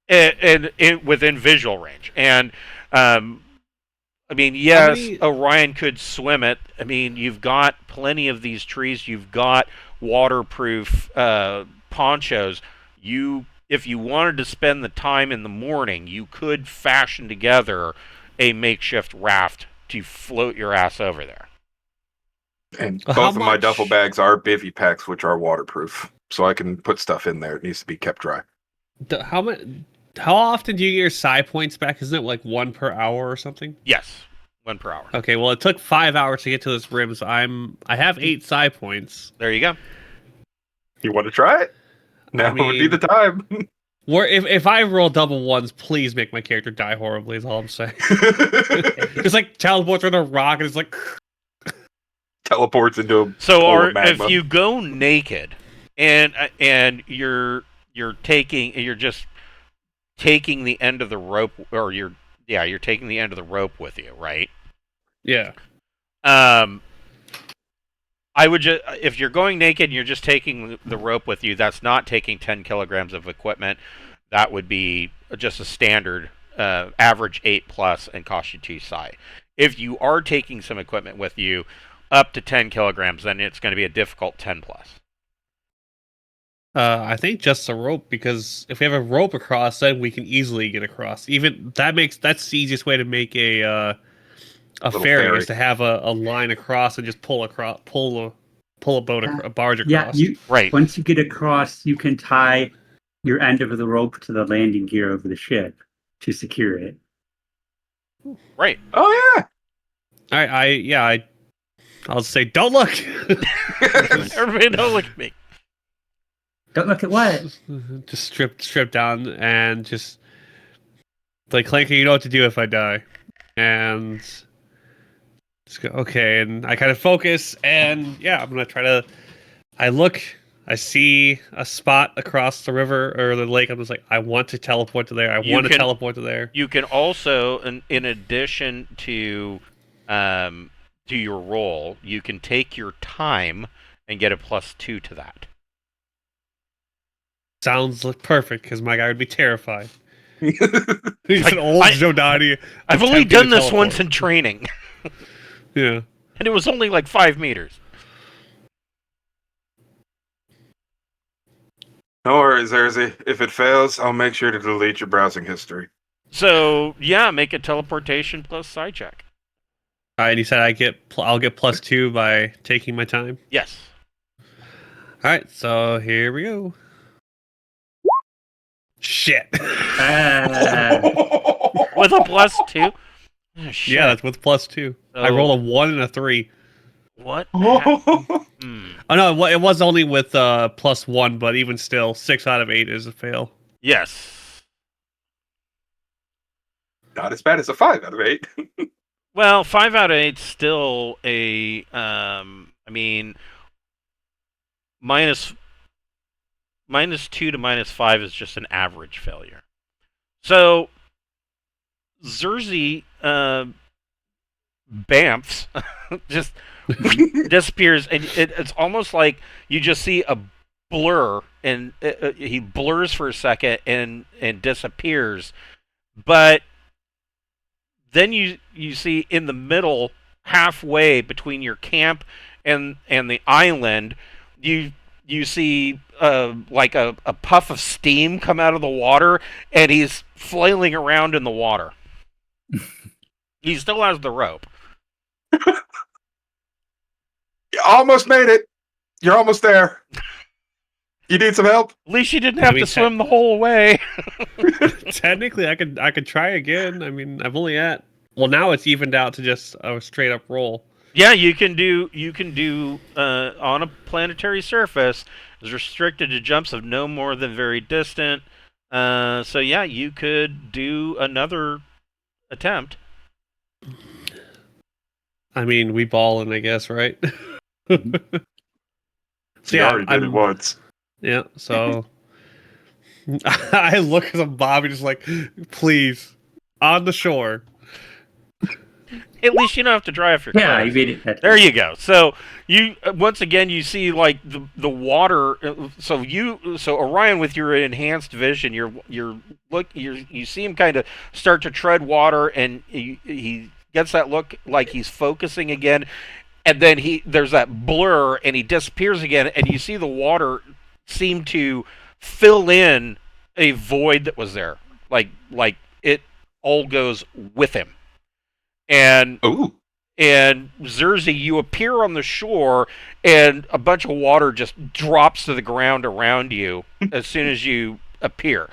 and within visual range. And I mean, yes, Orion could swim it. I mean, you've got plenty of these trees. You've got waterproof ponchos. If you wanted to spend the time in the morning, you could fashion together a makeshift raft to float your ass over there. And How both of my much- duffel bags are bivy packs, which are waterproof, so I can put stuff in there. It needs to be kept dry. How often do you get your psi points back? Isn't it like 1 per hour or something? Yes, 1 per hour. Okay, well, it took 5 hours to get to this rim, so I have 8 psi points. There you go. You want to try it? Now would be mean- the time. Or if I roll double ones, please make my character die horribly. Is all I'm saying. Just like teleports on a rock, and it's like Teleports into a So, pool of magma. if you go naked, and you're just taking the end of the rope, or you're taking the end of the rope with you, right? yeah. I would just, if you're going naked and you're just taking the rope with you, that's not taking 10 kilograms of equipment. That would be just a standard average 8+ and cost you 2 psi. If you are taking some equipment with you up to 10 kilograms, then it's going to be a difficult 10+. I think just a rope, because if we have a rope across, then we can easily get across. Even that's the easiest way to make a ferry is to have a line across and just pull a boat, a barge across. Yeah, Right. once you get across, you can tie your end of the rope to the landing gear of the ship to secure it. Right. Oh yeah. I'll say, don't look. Everybody don't look at me. Don't look at what? Just strip down and just like, Clanky, you know what to do if I die, and just go, okay. And I kind of focus, and yeah, I'm gonna try to. I see a spot across the river or the lake. I'm just like, I want to teleport to there. I want to teleport to there. You can also, in addition to your roll, you can take your time and get a +2 to that. Sounds perfect, because my guy would be terrified. He's Like, an old Zonani. I've only done this once in training, Yeah. and it was only like 5 meters. No worries, Erzi. If it fails, I'll make sure to delete your browsing history. So yeah, make a teleportation plus psi check. All right, he said I'll get +2 by taking my time. Yes. All right, so here we go. Shit. Ah, With a +2? Oh, shit. Yeah, that's with +2. I So- rolled a 1 and a 3. What? Oh no, it was only with +1, but even still, 6 out of 8 is a fail. Yes. Not as bad as a 5 out of 8. Well, 5 out of 8 's still a. I mean, minus -2 to -5 is just an average failure. So Xerxes bamfs just disappears, and it's almost like you just see a blur, and he blurs for a second and disappears. But then you see in the middle, halfway between your camp and the island, you see like a puff of steam come out of the water, and he's flailing around in the water. He still has the rope. You almost made it. You're almost there. You need some help? At least you didn't have mean, to swim the whole way. Technically, I could try again. I mean, I've only at now it's evened out to just a straight up roll. Yeah, you can do on a planetary surface is restricted to jumps of no more than very distant. So yeah, you could do another attempt. I mean, we ballin', I guess, right? So You already did it once. Yeah, so I look at Bobby just like, please, on the shore. At least you don't have to dry off your yeah, clothes. you beat it. That There you go. So you once again you see like the water. So Orion, with your enhanced vision, you see him kind of start to tread water, and he gets that look like he's focusing again, and then there's that blur, and he disappears again, and you see the water seem to fill in a void that was there, like it all goes with him. And Ooh. Xerxes, you appear on the shore, and a bunch of water just drops to the ground around you as soon as you appear.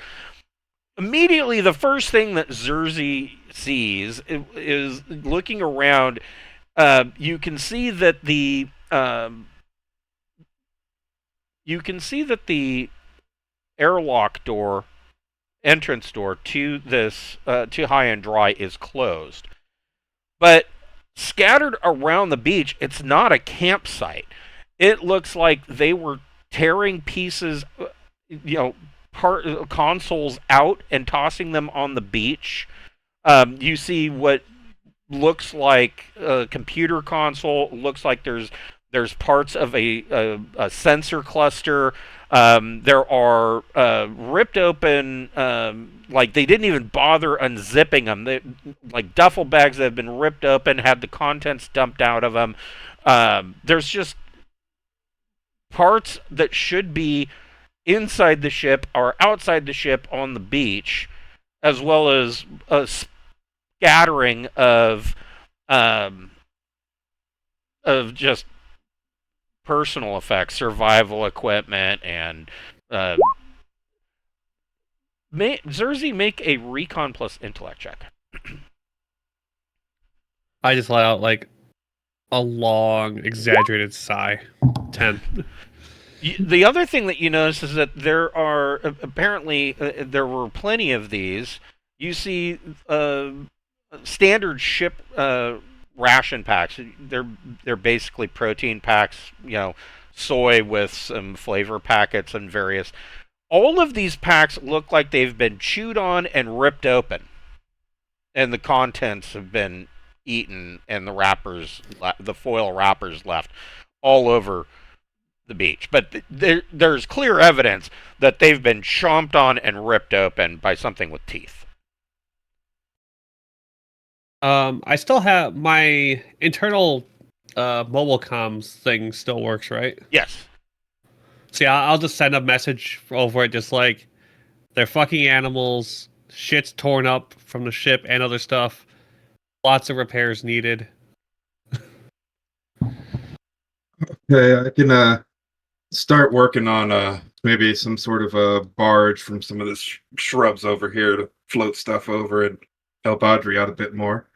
Immediately, the first thing that Xerxes sees is looking around. You can see that the airlock door, entrance door to this to High and Dry is closed. But scattered around the beach, it's not a campsite. It looks like they were tearing pieces, consoles out and tossing them on the beach. You see what looks like a computer console. Looks like there's parts of a sensor cluster. There are ripped open, like they didn't even bother unzipping them. Like duffel bags that have been ripped open, had the contents dumped out of them. There's just parts that should be inside the ship are outside the ship on the beach, as well as a scattering of just personal effects, survival equipment, and Xerxes, make a recon plus intellect check. I just let out like a long, exaggerated sigh. 10. The other thing that you notice is that there are apparently there were plenty of these. You see standard ship ration packs. They're basically protein packs, soy with some flavor packets and various. All of these packs look like they've been chewed on and ripped open, and the contents have been eaten, and the foil wrappers left all over the beach. But there's clear evidence that they've been chomped on and ripped open by something with teeth. I still have my internal mobile comms thing still works, right? Yes. See, I'll just send a message over it, just like they're fucking animals, shit's torn up from the ship and other stuff, lots of repairs needed. Okay, I can start working on maybe some sort of a barge from some of the shrubs over here to float stuff over and help Audrey out a bit more.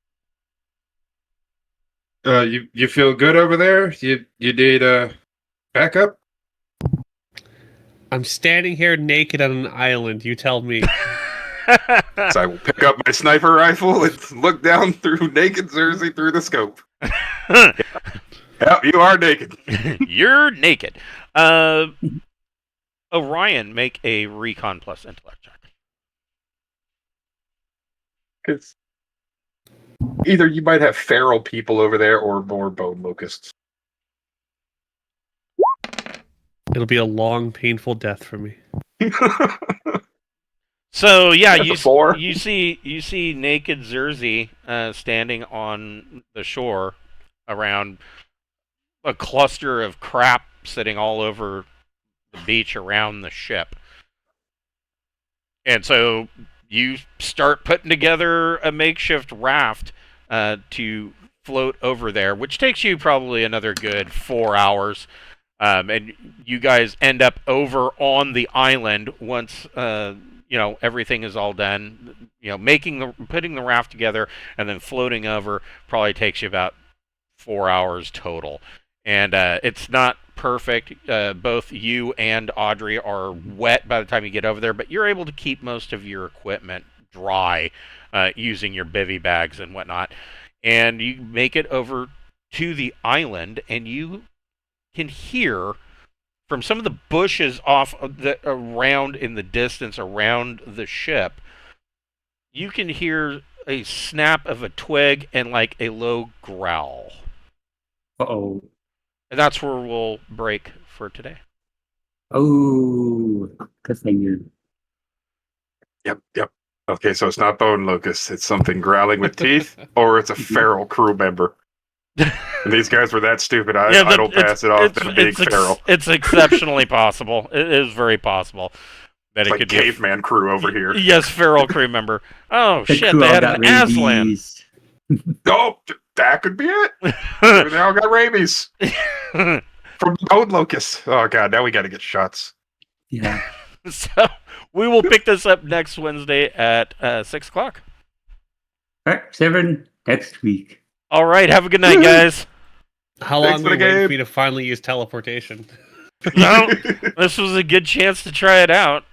You feel good over there? You need backup? I'm standing here naked on an island. You tell me. So I will pick up my sniper rifle and look down through naked Zersey through the scope. Yep, you are naked. You're naked. Orion, make a recon plus intellect check. Because either you might have feral people over there or more bone locusts. It'll be a long, painful death for me. So yeah, That's a 4. you see naked Zersey standing on the shore around a cluster of crap sitting all over the beach around the ship. And so you start putting together a makeshift raft to float over there, which takes you probably another good 4 hours. And you guys end up over on the island once everything is all done. Putting the raft together and then floating over probably takes you about 4 hours total. And it's not perfect. Both you and Audrey are wet by the time you get over there, but you're able to keep most of your equipment dry using your bivy bags and whatnot. And you make it over to the island, and you can hear from some of the bushes around in the distance around the ship. You can hear a snap of a twig and like a low growl. Uh-oh. And that's where we'll break for today. Oh, cliffhanger. Yep. Okay, so it's not bone locusts. It's something growling with teeth, or it's a feral crew member. And these guys were that stupid. I don't pass it off them being feral. It's exceptionally possible. It is very possible that It's it like could caveman crew over be here. Yes, feral crew member. Oh The shit! crew They all had got an Aslan. rabies. Oh, that could be it. They all got rabies from the bone locusts. Oh god, now we got to get shots. Yeah. So we will pick this up next Wednesday at 6:00. All right, 7 next week. All right. Have a good night, guys. How Thanks long for will the you wait game. for me to finally use teleportation? No, this was a good chance to try it out.